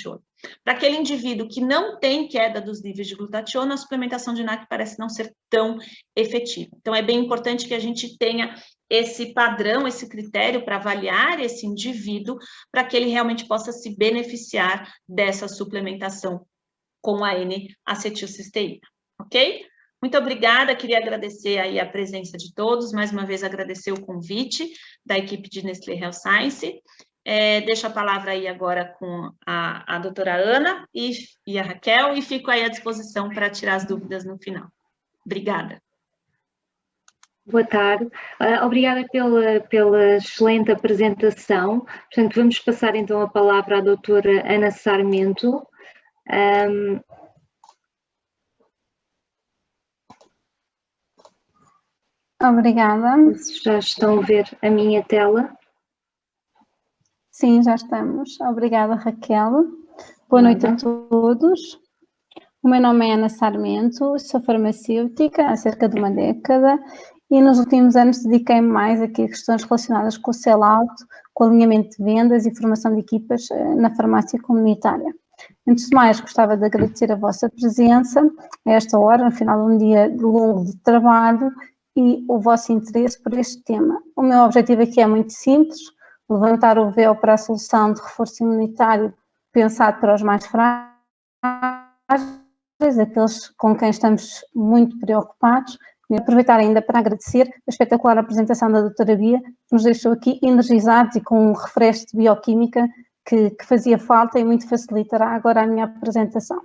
Para aquele indivíduo que não tem queda dos níveis de glutationa, a suplementação de NAC parece não ser tão efetiva. Então, é bem importante que a gente tenha esse padrão, esse critério para avaliar esse indivíduo, para que ele realmente possa se beneficiar dessa suplementação com a N-acetilcisteína, ok? Muito obrigada, queria agradecer aí a presença de todos, mais uma vez agradecer o convite da equipe de Nestlé Health Science. Deixo a palavra aí agora com a doutora Ana e a Raquel, e fico aí à disposição para tirar as dúvidas no final. Obrigada. Boa tarde, obrigada pela excelente apresentação. Portanto, vamos passar então a palavra à doutora Ana Sarmento. Obrigada. Já estão a ver a minha tela? Sim, já estamos. Obrigada, Raquel. Boa noite a todos. O meu nome é Ana Sarmento, sou farmacêutica há cerca de 1 década e nos últimos anos dediquei-me mais aqui a questões relacionadas com o sell-out, com o alinhamento de vendas e formação de equipas na farmácia comunitária. Antes de mais, gostava de agradecer a vossa presença a esta hora, no final de um dia longo de trabalho, e o vosso interesse por este tema. O meu objetivo aqui é muito simples: levantar o véu para a solução de reforço imunitário pensado para os mais frágeis, aqueles com quem estamos muito preocupados. E aproveitar ainda para agradecer a espetacular apresentação da doutora Bia, que nos deixou aqui energizados e com um refresco de bioquímica que fazia falta e muito facilitará agora a minha apresentação.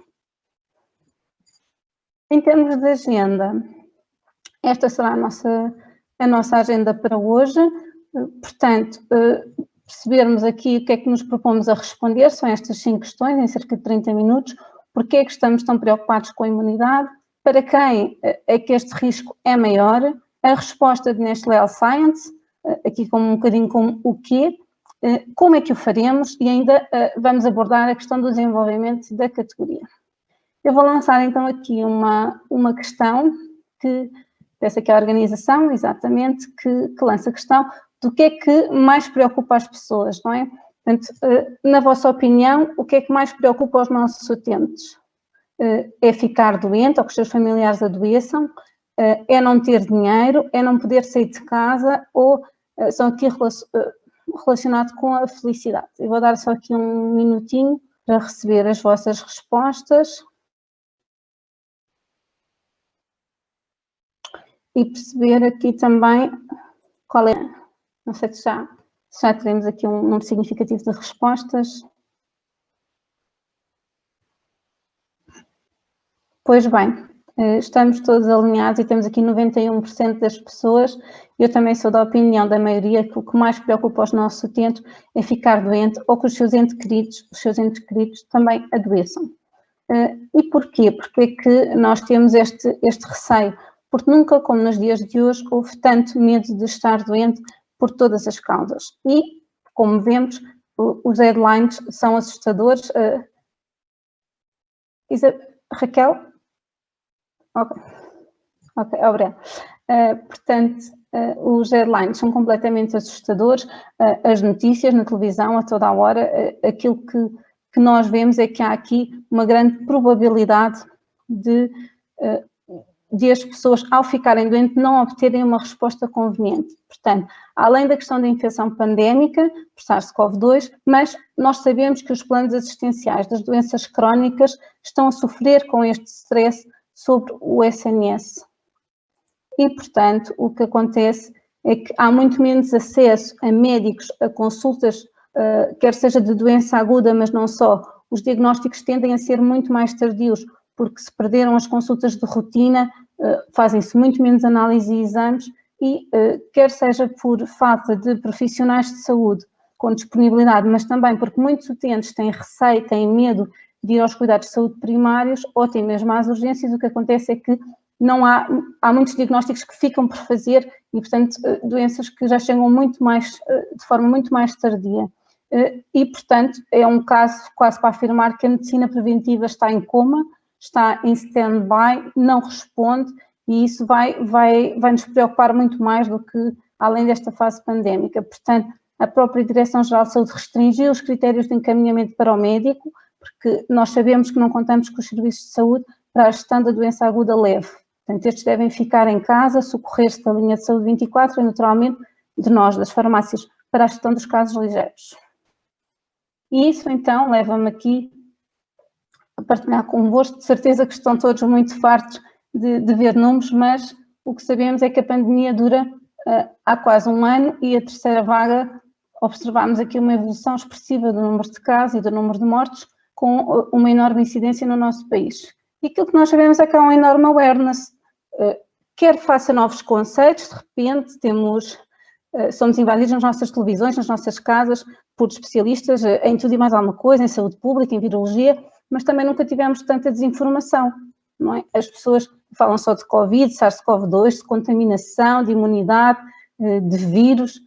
Em termos de agenda, esta será a nossa agenda para hoje. Portanto, percebermos aqui o que é que nos propomos a responder, são estas 5 questões em cerca de 30 minutos. Porquê é que estamos tão preocupados com a imunidade? Para quem é que este risco é maior? A resposta de Nestlé Health Science, aqui como um bocadinho como o quê, como é que o faremos, e ainda vamos abordar a questão do desenvolvimento da categoria. Eu vou lançar então aqui uma questão que peço aqui à organização, exatamente, que lança a questão do que é que mais preocupa as pessoas, não é? Portanto, na vossa opinião, o que é que mais preocupa os nossos utentes? É ficar doente ou que os seus familiares adoeçam? É não ter dinheiro? É não poder sair de casa? Ou são aqui relacionado com a felicidade. Eu vou dar só aqui um minutinho para receber as vossas respostas e perceber aqui também qual é, não sei se já teremos aqui um número significativo de respostas. Pois bem, estamos todos alinhados e temos aqui 91% das pessoas. Eu também sou da opinião da maioria que o que mais preocupa os nossos utentes é ficar doente ou que os seus entes queridos também adoeçam. E porquê? Porque é que nós temos este receio? Porque nunca, como nos dias de hoje, houve tanto medo de estar doente por todas as causas. E, como vemos, os headlines são assustadores. Raquel? Ok, obrigada. Portanto, os headlines são completamente assustadores, as notícias na televisão a toda a hora, aquilo que nós vemos é que há aqui uma grande probabilidade de as pessoas, ao ficarem doentes, não obterem uma resposta conveniente. Portanto, além da questão da infecção pandémica, por SARS-CoV-2, mas nós sabemos que os planos assistenciais das doenças crónicas estão a sofrer com este stress sobre o SNS. E, portanto, o que acontece é que há muito menos acesso a médicos, a consultas, quer seja de doença aguda, mas não só. Os diagnósticos tendem a ser muito mais tardios, porque se perderam as consultas de rotina, fazem-se muito menos análises e exames e, quer seja por falta de profissionais de saúde com disponibilidade, mas também porque muitos utentes têm receio, têm medo de ir aos cuidados de saúde primários ou até mesmo às urgências, o que acontece é que não há muitos diagnósticos que ficam por fazer e, portanto, doenças que já chegam muito mais, de forma muito mais tardia. E, portanto, é um caso quase para afirmar que a medicina preventiva está em coma, está em stand-by, não responde e isso vai nos preocupar muito mais do que além desta fase pandémica. Portanto, a própria Direção-Geral de Saúde restringiu os critérios de encaminhamento para o médico, porque nós sabemos que não contamos com os serviços de saúde para a gestão da doença aguda leve. Portanto, estes devem ficar em casa, socorrer-se da linha de saúde 24 e, naturalmente, de nós, das farmácias, para a gestão dos casos ligeiros. E isso, então, leva-me aqui a partilhar convosco, de certeza que estão todos muito fartos de ver números, mas o que sabemos é que a pandemia dura há quase um ano e a terceira vaga, observamos aqui uma evolução expressiva do número de casos e do número de mortes, com uma enorme incidência no nosso país. E aquilo que nós sabemos é que há um enorme awareness, quer face a novos conceitos, de repente somos invadidos nas nossas televisões, nas nossas casas, por especialistas em tudo e mais alguma coisa, em saúde pública, em virologia, mas também nunca tivemos tanta desinformação, não é? As pessoas falam só de Covid, SARS-CoV-2, de contaminação, de imunidade, de vírus,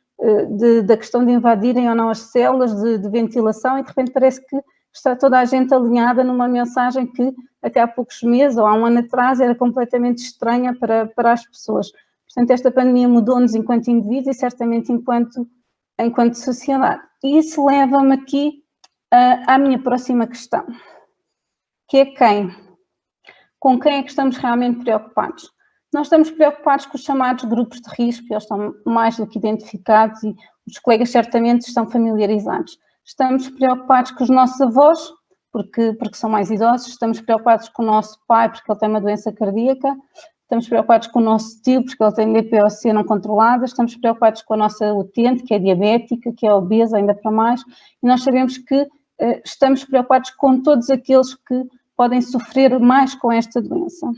da questão de invadirem ou não as células, de ventilação, e de repente parece que está toda a gente alinhada numa mensagem que até há poucos meses ou há um ano atrás era completamente estranha para as pessoas. Portanto, esta pandemia mudou-nos enquanto indivíduos e certamente enquanto sociedade. E isso leva-me aqui à minha próxima questão, que é com quem é que estamos realmente preocupados? Nós estamos preocupados com os chamados grupos de risco, eles estão mais do que identificados e os colegas certamente estão familiarizados. Estamos preocupados com os nossos avós, porque são mais idosos, estamos preocupados com o nosso pai, porque ele tem uma doença cardíaca, estamos preocupados com o nosso tio, porque ele tem DPOC não controlada, estamos preocupados com a nossa utente, que é diabética, que é obesa, ainda para mais, e nós sabemos que estamos preocupados com todos aqueles que podem sofrer mais com esta doença.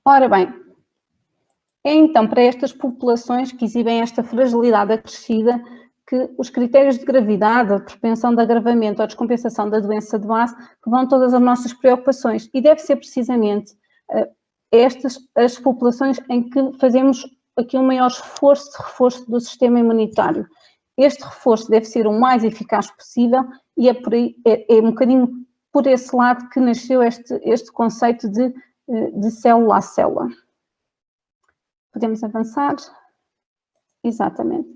Ora bem, é então para estas populações que exibem esta fragilidade acrescida que os critérios de gravidade, a propensão de agravamento ou descompensação da doença de base, que vão todas as nossas preocupações. E deve ser precisamente estas as populações em que fazemos aqui um maior esforço de reforço do sistema imunitário. Este reforço deve ser o mais eficaz possível e é por aí, é um bocadinho por esse lado que nasceu este conceito de célula a célula. Podemos avançar? Exatamente.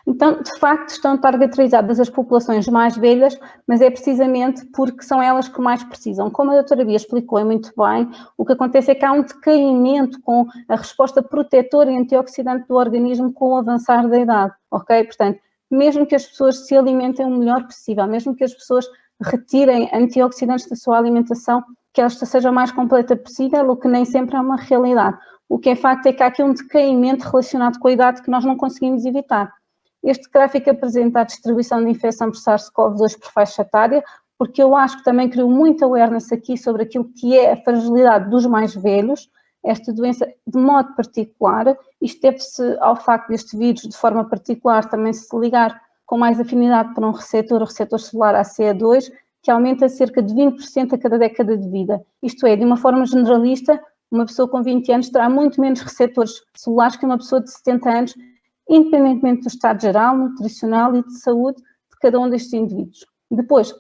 Então, de facto, estão targetizadas as populações mais velhas, mas é precisamente porque são elas que mais precisam. Como a doutora Bia explicou muito bem, o que acontece é que há um decaimento com a resposta protetora e antioxidante do organismo com o avançar da idade, ok? Portanto, mesmo que as pessoas se alimentem o melhor possível, mesmo que as pessoas retirem antioxidantes da sua alimentação, que ela seja o mais completa possível, o que nem sempre é uma realidade. O que é facto é que há aqui um decaimento relacionado com a idade que nós não conseguimos evitar. Este gráfico apresenta a distribuição de infecção por SARS-CoV-2 por faixa etária, porque eu acho que também criou muita awareness aqui sobre aquilo que é a fragilidade dos mais velhos, esta doença de modo particular. Isto deve-se ao facto deste vírus, de forma particular, também se ligar com mais afinidade para um receptor, o receptor celular ACE2, que aumenta cerca de 20% a cada década de vida. Isto é, de uma forma generalista, uma pessoa com 20 anos terá muito menos receptores celulares que uma pessoa de 70 anos, independentemente do estado geral, nutricional e de saúde de cada um destes indivíduos. Depois,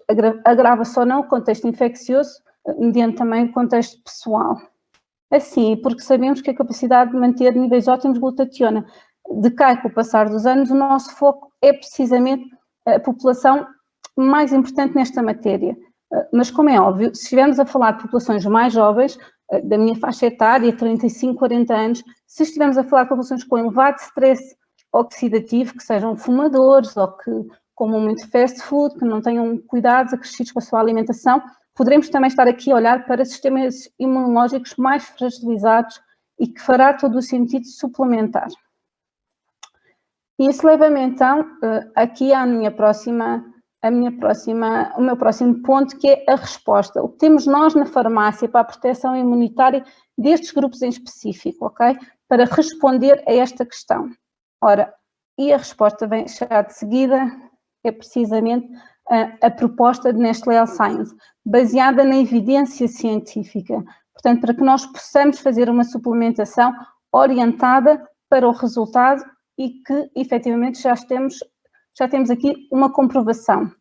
agrava-se ou não o contexto infeccioso, mediante também o contexto pessoal. Assim, porque sabemos que a capacidade de manter níveis ótimos de glutationa decai com o passar dos anos, o nosso foco é precisamente a população mais importante nesta matéria. Mas, como é óbvio, se estivermos a falar de populações mais jovens, da minha faixa etária, 35, 40 anos, se estivermos a falar de populações com elevado stress oxidativo, que sejam fumadores ou que comam muito fast food, que não tenham cuidados acrescidos com a sua alimentação, poderemos também estar aqui a olhar para sistemas imunológicos mais fragilizados e que fará todo o sentido suplementar. E isso leva-me então aqui o meu próximo ponto, que é a resposta. O que temos nós na farmácia para a proteção imunitária destes grupos em específico, ok? Para responder a esta questão. Ora, e a resposta vem já de seguida, é precisamente a proposta de Nestlé Health Science, baseada na evidência científica. Portanto, para que nós possamos fazer uma suplementação orientada para o resultado e que, efetivamente, já temos aqui uma comprovação.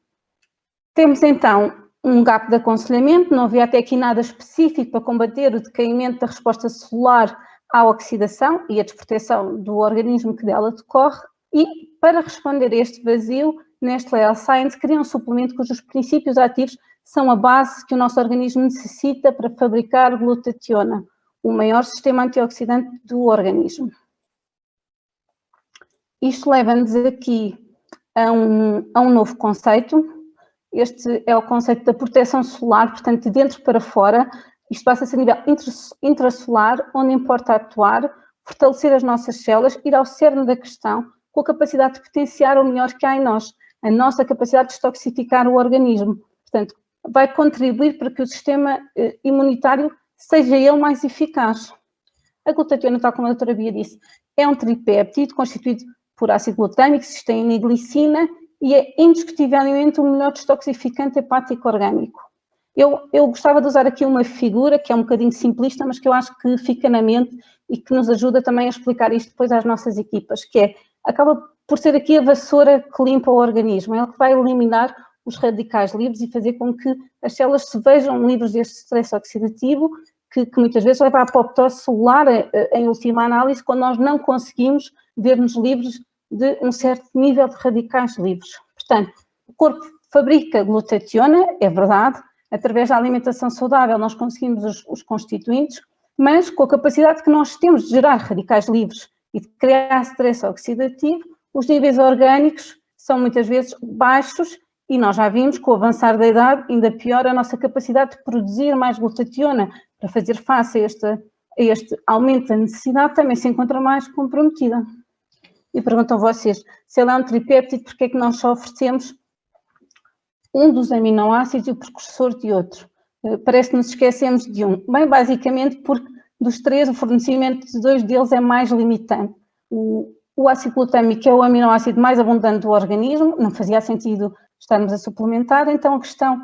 Temos, então, um gap de aconselhamento, não havia até aqui nada específico para combater o decaimento da resposta celular à oxidação e a desproteção do organismo que dela decorre, e, para responder a este vazio, Nestlé Health Science cria um suplemento cujos princípios ativos são a base que o nosso organismo necessita para fabricar glutationa, o maior sistema antioxidante do organismo. Isto leva-nos aqui a um novo conceito. Este é o conceito da proteção solar, portanto, de dentro para fora. Isto passa-se a nível intracelular, onde importa atuar, fortalecer as nossas células, ir ao cerne da questão, com a capacidade de potenciar o melhor que há em nós, a nossa capacidade de detoxificar o organismo. Portanto, vai contribuir para que o sistema imunitário seja ele mais eficaz. A glutationa, tal como a doutora Bia disse, é um tripéptido constituído por ácido glutâmico, cisteína e glicina, e é indiscutivelmente o melhor detoxificante hepático orgânico. Eu gostava de usar aqui uma figura que é um bocadinho simplista, mas que eu acho que fica na mente e que nos ajuda também a explicar isto depois às nossas equipas, que é, acaba por ser aqui a vassoura que limpa o organismo, é ela que vai eliminar os radicais livres e fazer com que as células se vejam livres deste stress oxidativo, que muitas vezes leva à apoptose celular, em última análise, quando nós não conseguimos ver-nos livres de um certo nível de radicais livres. Portanto, o corpo fabrica glutationa, é verdade, através da alimentação saudável nós conseguimos os constituintes, mas com a capacidade que nós temos de gerar radicais livres e de criar stress oxidativo, os níveis orgânicos são muitas vezes baixos e nós já vimos que com o avançar da idade ainda piora a nossa capacidade de produzir mais glutationa para fazer face a este aumento da necessidade, também se encontra mais comprometida. E perguntam vocês, se ele é um tripéptido, porque é que nós só oferecemos um dos aminoácidos e o precursor de outro? Parece que nos esquecemos de um. Bem, basicamente porque dos três, o fornecimento de dois deles é mais limitante. O ácido glutâmico é o aminoácido mais abundante do organismo, não fazia sentido estarmos a suplementar, então a questão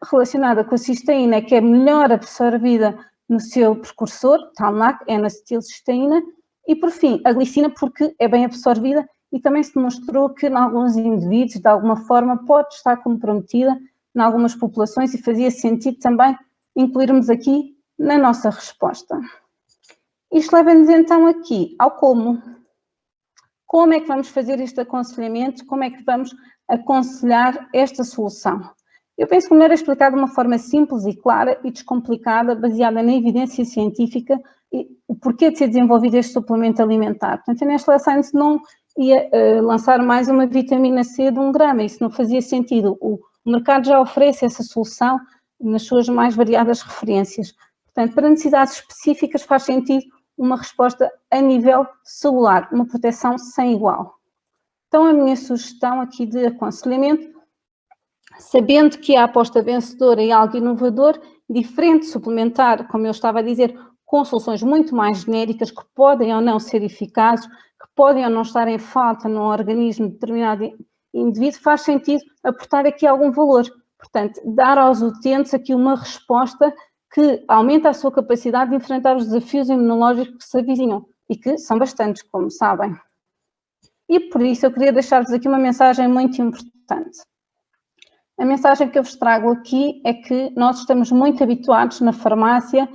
relacionada com a cisteína é que é melhor absorvida no seu precursor, TALNAC, N-acetilcisteína, e por fim, a glicina, porque é bem absorvida e também se demonstrou que em alguns indivíduos, de alguma forma, pode estar comprometida em algumas populações e fazia sentido também incluirmos aqui na nossa resposta. Isto leva-nos então aqui ao como. como é que vamos fazer este aconselhamento, como é que vamos aconselhar esta solução. Eu penso que o melhor é explicar de uma forma simples e clara e descomplicada, baseada na evidência científica, e o porquê de ser desenvolvido este suplemento alimentar. Portanto, a Nestlé Science não ia lançar mais uma vitamina C de 1 grama, isso não fazia sentido. O mercado já oferece essa solução nas suas mais variadas referências. Portanto, para necessidades específicas faz sentido uma resposta a nível celular, uma proteção sem igual. Então, a minha sugestão aqui de aconselhamento, sabendo que a aposta vencedora é algo inovador, diferente, suplementar, como eu estava a dizer, com soluções muito mais genéricas, que podem ou não ser eficazes, que podem ou não estar em falta num organismo determinado indivíduo, faz sentido aportar aqui algum valor. Portanto, dar aos utentes aqui uma resposta que aumenta a sua capacidade de enfrentar os desafios imunológicos que se avizinham, e que são bastantes, como sabem. E por isso eu queria deixar-vos aqui uma mensagem muito importante. A mensagem que eu vos trago aqui é que nós estamos muito habituados na farmácia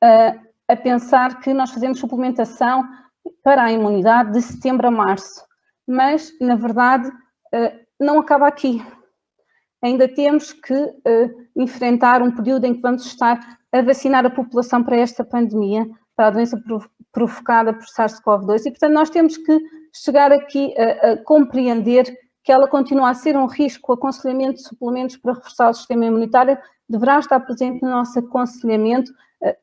a pensar que nós fazemos suplementação para a imunidade de setembro a março, mas, na verdade, não acaba aqui. Ainda temos que enfrentar um período em que vamos estar a vacinar a população para esta pandemia, para a doença provocada por SARS-CoV-2, e, portanto, nós temos que chegar aqui a compreender que ela continua a ser um risco. O aconselhamento de suplementos para reforçar o sistema imunitário deverá estar presente no nosso aconselhamento,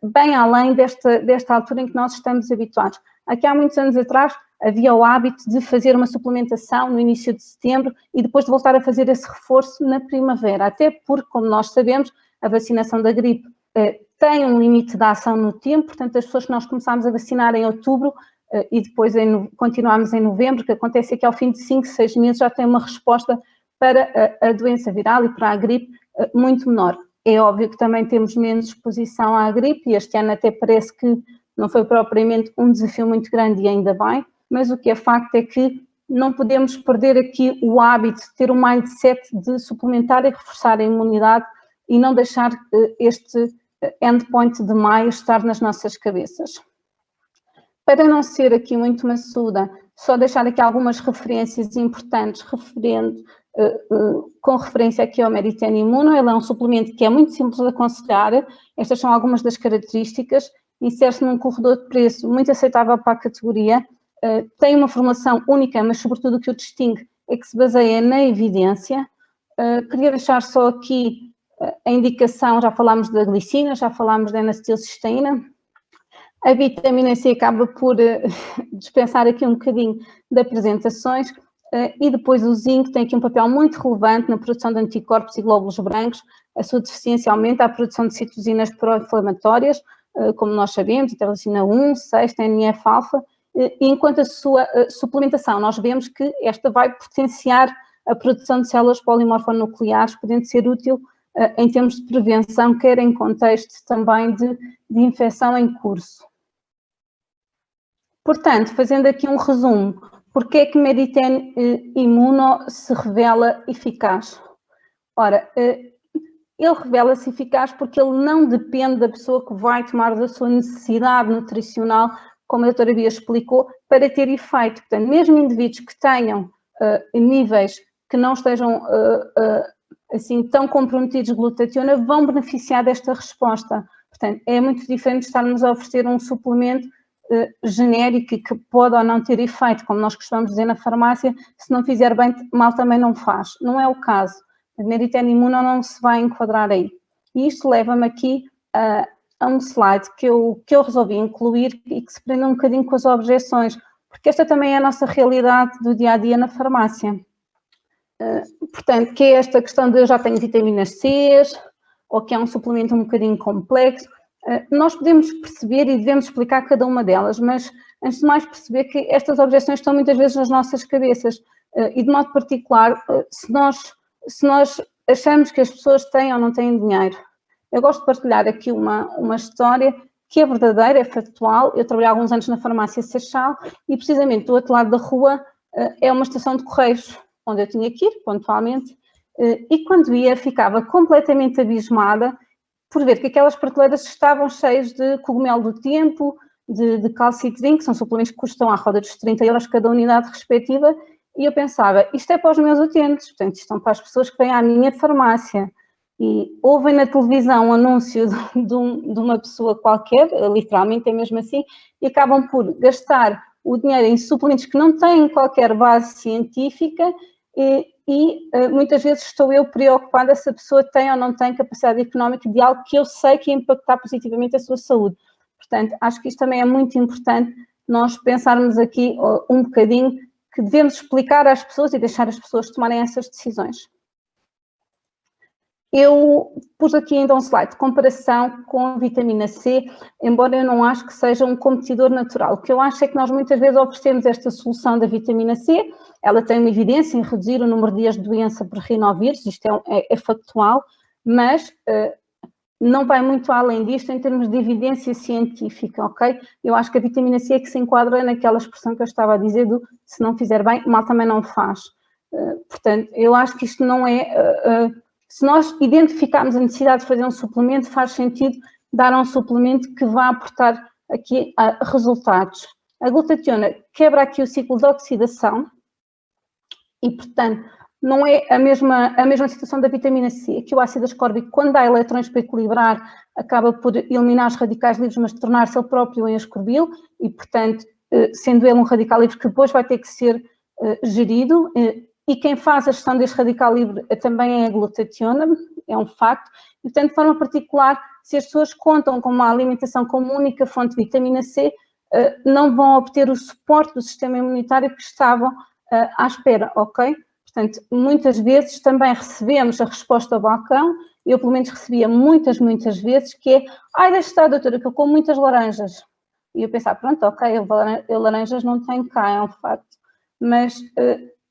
bem além desta altura em que nós estamos habituados. Aqui há muitos anos atrás havia o hábito de fazer uma suplementação no início de setembro e depois de voltar a fazer esse reforço na primavera, até porque, como nós sabemos, a vacinação da gripe tem um limite de ação no tempo, portanto, as pessoas que nós começámos a vacinar em outubro e depois continuámos em novembro, que acontece que ao fim de 5, 6 meses já tem uma resposta para a doença viral e para a gripe muito menor. É óbvio que também temos menos exposição à gripe e este ano até parece que não foi propriamente um desafio muito grande e ainda bem, mas o que é facto é que não podemos perder aqui o hábito de ter um mindset de suplementar e reforçar a imunidade e não deixar este endpoint de maio estar nas nossas cabeças. Para não ser aqui muito maçuda, só deixar aqui algumas referências importantes com referência aqui ao Meritene Immuno. Ele é um suplemento que é muito simples de aconselhar. Estas são algumas das características. Insere-se num corredor de preço muito aceitável para a categoria. Tem uma formulação única, mas sobretudo o que o distingue é que se baseia na evidência. Queria deixar só aqui a indicação, já falámos da glicina, já falámos da N-acetilcisteína. A vitamina C acaba por dispensar aqui um bocadinho de apresentações e depois o zinco tem aqui um papel muito relevante na produção de anticorpos e glóbulos brancos. A sua deficiência aumenta a produção de citocinas pró-inflamatórias, como nós sabemos, interleucina 1, 6, TNF-alfa, e enquanto a sua suplementação, nós vemos que esta vai potenciar a produção de células polimorfonucleares, podendo ser útil em termos de prevenção, quer em contexto também de infecção em curso. Portanto, fazendo aqui um resumo, porque é que Meritene Immuno se revela eficaz? Ora, ele revela-se eficaz porque ele não depende da pessoa que vai tomar da sua necessidade nutricional, como a doutora Bia explicou, para ter efeito. Portanto, mesmo indivíduos que tenham níveis que não estejam assim tão comprometidos de glutationa vão beneficiar desta resposta. Portanto, é muito diferente de estarmos a oferecer um suplemento genérico e que pode ou não ter efeito, como nós costumamos dizer na farmácia, se não fizer bem, mal também não faz. Não é o caso. A Meritene Immuno não se vai enquadrar aí. E isto leva-me aqui a um slide que eu resolvi incluir e que se prende um bocadinho com as objeções, porque esta também é a nossa realidade do dia-a-dia na farmácia. Portanto, que é esta questão de eu já tenho vitaminas C, ou que é um suplemento um bocadinho complexo. Nós podemos perceber e devemos explicar cada uma delas, mas antes de mais perceber que estas objeções estão muitas vezes nas nossas cabeças e de modo particular, se nós achamos que as pessoas têm ou não têm dinheiro. Eu gosto de partilhar aqui uma história que é verdadeira, é factual. Eu trabalhei há alguns anos na farmácia Seixal e precisamente do outro lado da rua é uma estação de correios, onde eu tinha que ir pontualmente, e quando ia ficava completamente abismada por ver que aquelas prateleiras estavam cheias de cogumelo do tempo, de calcitrin, que são suplementos que custam à roda dos 30 € cada unidade respectiva, e eu pensava, isto é para os meus utentes, portanto, isto são para as pessoas que vêm à minha farmácia, e ouvem na televisão um anúncio de uma pessoa qualquer, literalmente é mesmo assim, e acabam por gastar o dinheiro em suplementos que não têm qualquer base científica, e muitas vezes estou eu preocupada se a pessoa tem ou não tem capacidade económica de algo que eu sei que ia impactar positivamente a sua saúde. Portanto, acho que isto também é muito importante, nós pensarmos aqui um bocadinho que devemos explicar às pessoas e deixar as pessoas tomarem essas decisões. Eu pus aqui ainda um slide de comparação com a vitamina C, embora eu não acho que seja um competidor natural. O que eu acho é que nós muitas vezes oferecemos esta solução da vitamina C, ela tem uma evidência em reduzir o número de dias de doença por rinovírus, isto é factual, mas não vai muito além disto em termos de evidência científica, ok? Eu acho que a vitamina C é que se enquadra naquela expressão que eu estava a dizer do se não fizer bem, mal também não faz. Portanto, eu acho que isto não é... Se nós identificarmos a necessidade de fazer um suplemento, faz sentido dar um suplemento que vá aportar aqui resultados. A glutationa quebra aqui o ciclo de oxidação e, portanto, não é a mesma situação da vitamina C, que o ácido ascórbico, quando dá eletrões para equilibrar, acaba por eliminar os radicais livres, mas tornar-se ele próprio em ascorbil e, portanto, sendo ele um radical livre que depois vai ter que ser gerido, e quem faz a gestão deste radical livre também é a glutationa, é um facto, e, portanto, de forma particular, se as pessoas contam com uma alimentação como única fonte de vitamina C, não vão obter o suporte do sistema imunitário que estavam à espera, ok? Portanto, muitas vezes também recebemos a resposta ao balcão, eu pelo menos recebia muitas vezes, que é, ai, deixa estar, doutora, que eu como muitas laranjas. E eu pensava, pronto, ok, eu laranjas não tenho cá, é um facto, mas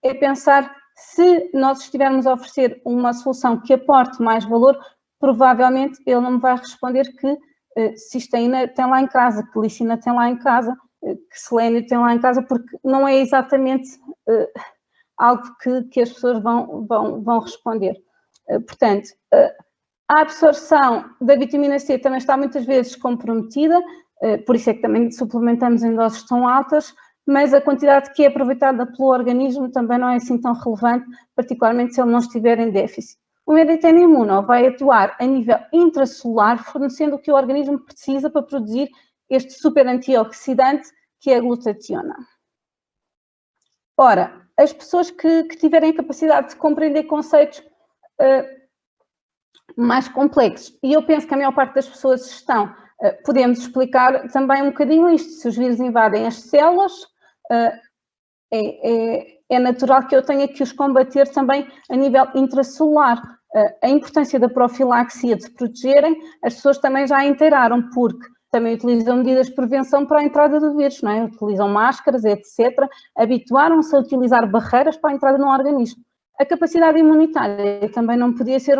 é pensar, se nós estivermos a oferecer uma solução que aporte mais valor, provavelmente ele não me vai responder que cisteína tem lá em casa, que glicina tem lá em casa, que selênio tem lá em casa, porque não é exatamente algo que as pessoas vão responder. Portanto, a absorção da vitamina C também está muitas vezes comprometida, por isso é que também suplementamos em doses tão altas, mas a quantidade que é aproveitada pelo organismo também não é assim tão relevante, particularmente se ele não estiver em déficit. O Meritene Immuno vai atuar a nível intracelular, fornecendo o que o organismo precisa para produzir este super antioxidante que é a glutationa. Ora, as pessoas que tiverem a capacidade de compreender conceitos mais complexos, e eu penso que a maior parte das pessoas estão, podemos explicar também um bocadinho isto. Se os vírus invadem as células, é natural que eu tenha que os combater também a nível intracelular. A importância da profilaxia, de se protegerem, as pessoas também já inteiraram, porque também utilizam medidas de prevenção para a entrada do vírus, não é? Utilizam máscaras, etc. Habituaram-se a utilizar barreiras para a entrada no organismo. A capacidade imunitária também não podia ser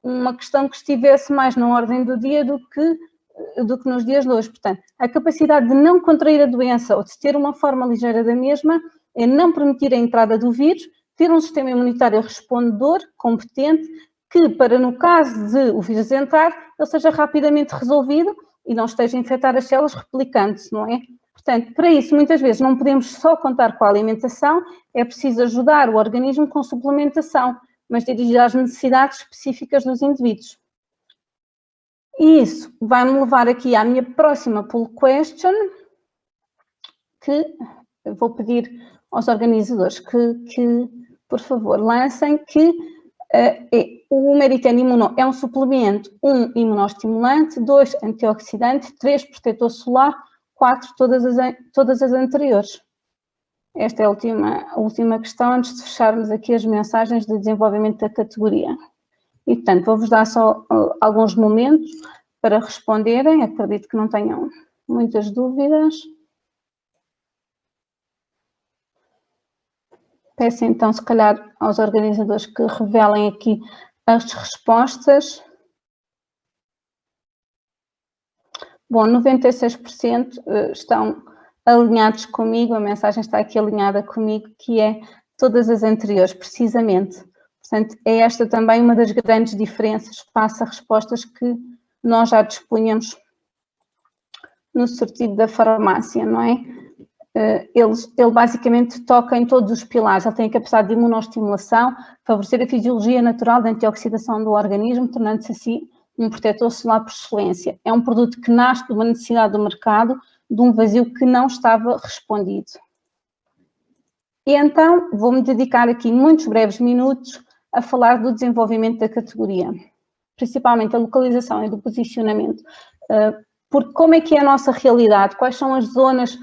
uma questão que estivesse mais na ordem do dia do que nos dias de hoje. Portanto, a capacidade de não contrair a doença ou de ter uma forma ligeira da mesma é não permitir a entrada do vírus, ter um sistema imunitário respondedor, competente, que para no caso de o vírus entrar, ele seja rapidamente resolvido e não esteja a infectar as células replicando-se, não é? Portanto, para isso, muitas vezes não podemos só contar com a alimentação, é preciso ajudar o organismo com suplementação, mas dirigida às necessidades específicas dos indivíduos. E isso vai-me levar aqui à minha próxima pull question, que eu vou pedir aos organizadores que por favor, lancem, que o Meritene Immuno é um suplemento, 1, imunostimulante, 2, antioxidante, 3, protetor solar, 4, todas as anteriores. Esta é a última questão, antes de fecharmos aqui as mensagens de desenvolvimento da categoria. E, portanto, vou-vos dar só alguns momentos para responderem, acredito que não tenham muitas dúvidas. Peço então, se calhar, aos organizadores que revelem aqui as respostas. Bom, 96% estão alinhados comigo, a mensagem está aqui alinhada comigo, que é todas as anteriores, precisamente. Portanto, é esta também uma das grandes diferenças face a respostas que nós já dispunhamos no sortido da farmácia, não é? Ele basicamente toca em todos os pilares. Ele tem a capacidade de imunostimulação, favorecer a fisiologia natural da antioxidação do organismo, tornando-se assim um protetor solar por excelência. É um produto que nasce de uma necessidade do mercado, de um vazio que não estava respondido. E então vou-me dedicar aqui muitos breves minutos a falar do desenvolvimento da categoria, principalmente a localização e do posicionamento, porque como é que é a nossa realidade, quais são as zonas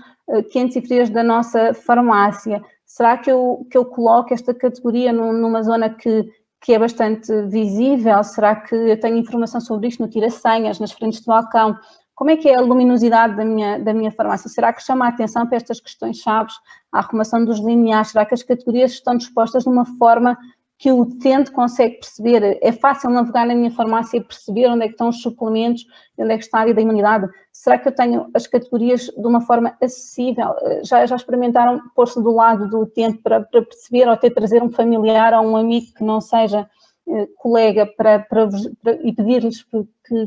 quentes e frias da nossa farmácia, será que eu coloco esta categoria numa zona que é bastante visível, será que eu tenho informação sobre isto no tira-senhas, nas frentes do balcão, como é que é a luminosidade da minha farmácia, será que chama a atenção para estas questões-chave, a arrumação dos lineares, será que as categorias estão dispostas de uma forma que o utente consegue perceber, é fácil navegar na minha farmácia e perceber onde é que estão os suplementos, onde é que está a área da imunidade, será que eu tenho as categorias de uma forma acessível, já experimentaram pôr-se do lado do utente para perceber ou até trazer um familiar ou um amigo que não seja colega e pedir-lhes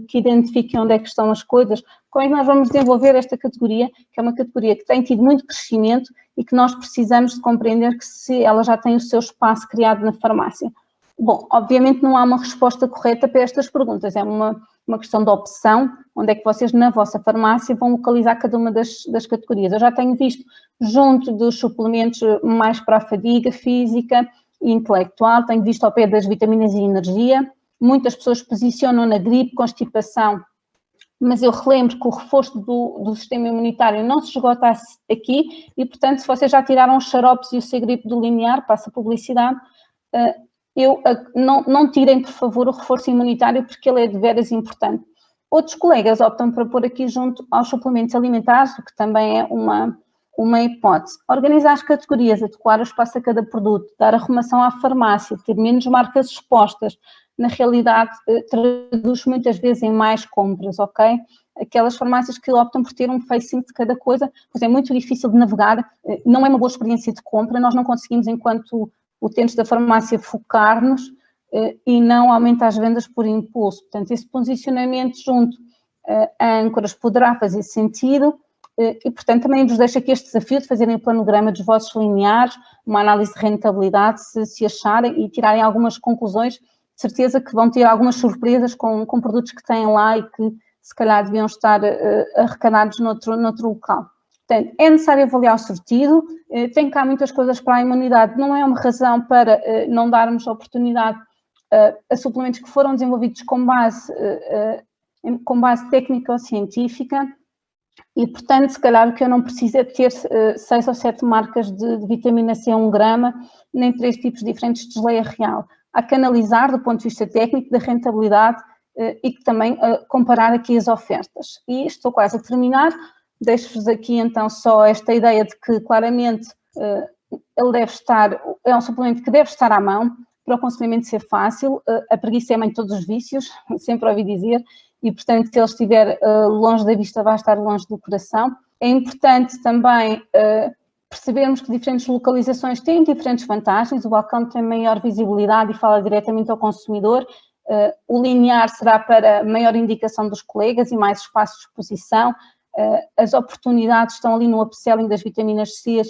que identifiquem onde é que estão as coisas, como é que nós vamos desenvolver esta categoria, que é uma categoria que tem tido muito crescimento e que nós precisamos de compreender que se ela já tem o seu espaço criado na farmácia. Bom, obviamente não há uma resposta correta para estas perguntas, é uma questão de opção, onde é que vocês na vossa farmácia vão localizar cada uma das categorias. Eu já tenho visto junto dos suplementos mais para a fadiga física e intelectual, tenho visto ao pé das vitaminas e energia, muitas pessoas posicionam na gripe, constipação, mas eu relembro que o reforço do sistema imunitário não se esgota aqui e, portanto, se vocês já tiraram os xaropes e o C-gripe do linear, passa a publicidade, não tirem, por favor, o reforço imunitário porque ele é de veras importante. Outros colegas optam por pôr aqui junto aos suplementos alimentares, o que também é uma hipótese. Organizar as categorias, adequar o espaço a cada produto, dar arrumação à farmácia, ter menos marcas expostas, na realidade traduz muitas vezes em mais compras, ok? Aquelas farmácias que optam por ter um facing de cada coisa, pois é muito difícil de navegar, não é uma boa experiência de compra, nós não conseguimos, enquanto utentes da farmácia, focar-nos e não aumentar as vendas por impulso. Portanto, esse posicionamento junto a âncoras poderá fazer sentido e, portanto, também vos deixo aqui este desafio de fazerem o planograma dos vossos lineares, uma análise de rentabilidade, se acharem, e tirarem algumas conclusões. De certeza que vão ter algumas surpresas com produtos que têm lá e que se calhar deviam estar arrecadados noutro local. Portanto, é necessário avaliar o sortido, tem cá muitas coisas para a imunidade, não é uma razão para não darmos oportunidade a suplementos que foram desenvolvidos com base técnica ou científica e, portanto, se calhar o que eu não preciso é ter 6 ou 7 marcas de vitamina C a 1 grama, nem 3 tipos diferentes de geleia real. Há que analisar do ponto de vista técnico, da rentabilidade e que também comparar aqui as ofertas. E estou quase a terminar, deixo-vos aqui então só esta ideia de que claramente ele deve estar, é um suplemento que deve estar à mão, para o aconselhamento ser fácil, a preguiça é a mãe de todos os vícios, sempre ouvi dizer, e portanto se ele estiver longe da vista vai estar longe do coração. É importante também percebermos que diferentes localizações têm diferentes vantagens, o balcão tem maior visibilidade e fala diretamente ao consumidor, o linear será para maior indicação dos colegas e mais espaço de exposição, as oportunidades estão ali no upselling das vitaminas C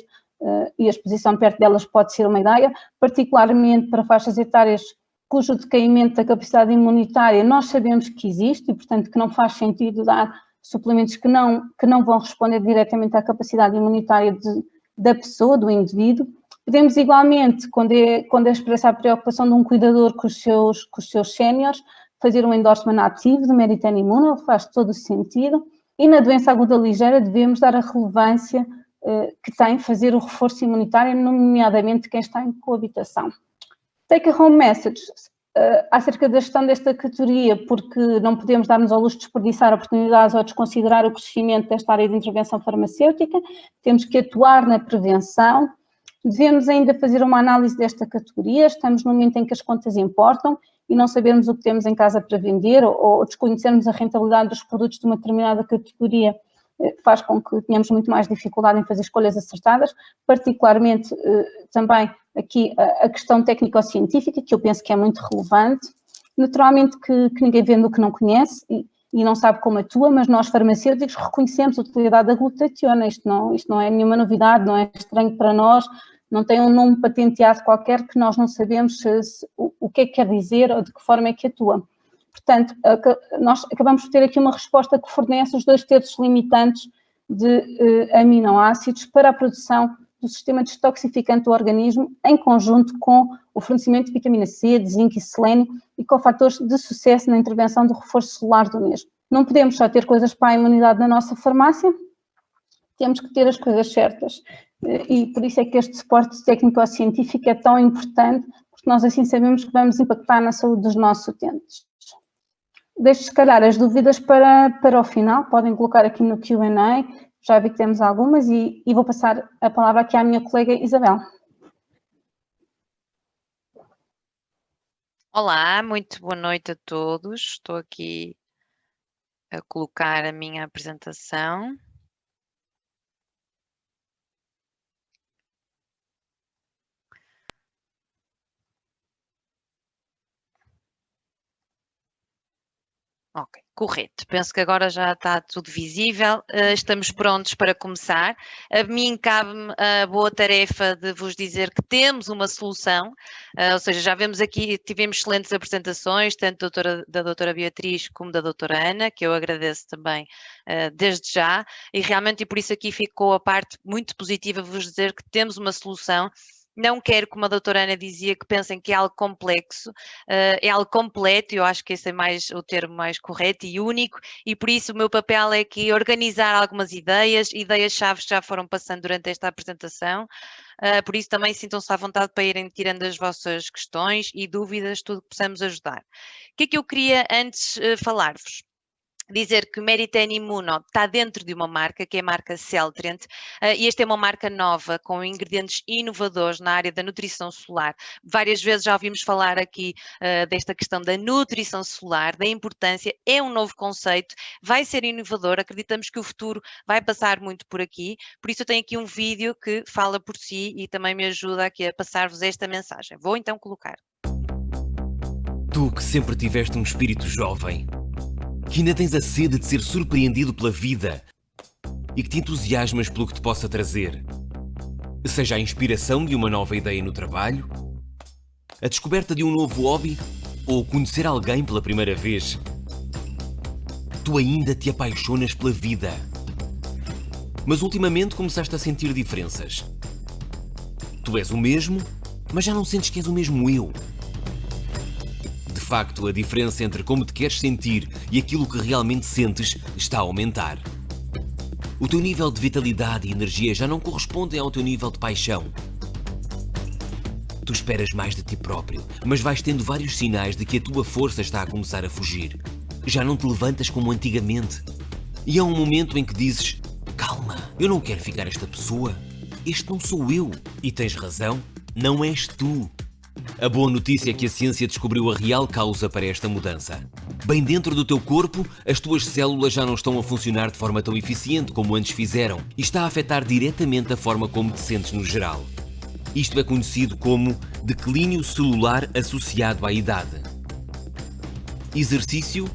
e a exposição perto delas pode ser uma ideia, particularmente para faixas etárias cujo decaimento da capacidade imunitária nós sabemos que existe e, portanto, que não faz sentido dar suplementos que não vão responder diretamente à capacidade imunitária da pessoa, do indivíduo. Podemos igualmente, quando é expressa a preocupação de um cuidador com os seus séniores, fazer um endorsement ativo de Meritene Imune, faz todo o sentido. E na doença aguda ligeira devemos dar a relevância que tem fazer o reforço imunitário, nomeadamente quem está em coabitação. Take a home message acerca da gestão desta categoria, porque não podemos dar-nos ao luxo de desperdiçar oportunidades ou desconsiderar o crescimento desta área de intervenção farmacêutica, temos que atuar na prevenção, devemos ainda fazer uma análise desta categoria, estamos no momento em que as contas importam e não sabemos o que temos em casa para vender ou desconhecermos a rentabilidade dos produtos de uma determinada categoria faz com que tenhamos muito mais dificuldade em fazer escolhas acertadas, particularmente também aqui a questão técnico-científica, que eu penso que é muito relevante. Naturalmente que ninguém vende o que não conhece e não sabe como atua, mas nós farmacêuticos reconhecemos a utilidade da glutationa. Isto não é nenhuma novidade, não é estranho para nós, não tem um nome patenteado qualquer que nós não sabemos o que é que quer dizer ou de que forma é que atua. Portanto, nós acabamos por ter aqui uma resposta que fornece os 2 terços limitantes de aminoácidos para a produção do sistema detoxificante do organismo, em conjunto com o fornecimento de vitamina C, de zinco e selênio e com fatores de sucesso na intervenção do reforço celular do mesmo. Não podemos só ter coisas para a imunidade na nossa farmácia, temos que ter as coisas certas. E por isso é que este suporte técnico-científico é tão importante, porque nós assim sabemos que vamos impactar na saúde dos nossos utentes. Deixo, se calhar, as dúvidas para o final, podem colocar aqui no Q&A, já vi que temos algumas e vou passar a palavra aqui à minha colega Isabel. Olá, muito boa noite a todos. Estou aqui a colocar a minha apresentação. Ok, correto. Penso que agora já está tudo visível. Estamos prontos para começar. A mim cabe-me a boa tarefa de vos dizer que temos uma solução, ou seja, já vemos aqui, tivemos excelentes apresentações, tanto da doutora Beatriz como da doutora Ana, que eu agradeço também desde já, e realmente, e por isso aqui ficou a parte muito positiva de vos dizer que temos uma solução. Não quero, como a doutora Ana dizia, que pensem que é algo complexo, é algo completo, eu acho que esse é mais o termo mais correto e único, e por isso o meu papel é aqui organizar algumas ideias-chave que já foram passando durante esta apresentação, por isso também sintam-se à vontade para irem tirando as vossas questões e dúvidas, tudo que possamos ajudar. O que é que eu queria antes falar-vos? Dizer que o Meritene Immuno está dentro de uma marca, que é a marca Celtrient, e esta é uma marca nova, com ingredientes inovadores na área da nutrição solar. Várias vezes já ouvimos falar aqui desta questão da nutrição solar, da importância, é um novo conceito, vai ser inovador, acreditamos que o futuro vai passar muito por aqui, por isso eu tenho aqui um vídeo que fala por si e também me ajuda aqui a passar-vos esta mensagem. Vou então colocar. Tu que sempre tiveste um espírito jovem, que ainda tens a sede de ser surpreendido pela vida e que te entusiasmas pelo que te possa trazer. Seja a inspiração de uma nova ideia no trabalho, a descoberta de um novo hobby ou conhecer alguém pela primeira vez. Tu ainda te apaixonas pela vida. Mas ultimamente começaste a sentir diferenças. Tu és o mesmo, mas já não sentes que és o mesmo eu. De facto, a diferença entre como te queres sentir e aquilo que realmente sentes está a aumentar. O teu nível de vitalidade e energia já não correspondem ao teu nível de paixão. Tu esperas mais de ti próprio, mas vais tendo vários sinais de que a tua força está a começar a fugir. Já não te levantas como antigamente. E há um momento em que dizes: calma, eu não quero ficar esta pessoa. Este não sou eu. E tens razão, não és tu. A boa notícia é que a ciência descobriu a real causa para esta mudança. Bem dentro do teu corpo, as tuas células já não estão a funcionar de forma tão eficiente como antes fizeram e está a afetar diretamente a forma como te sentes no geral. Isto é conhecido como declínio celular associado à idade. Exercício,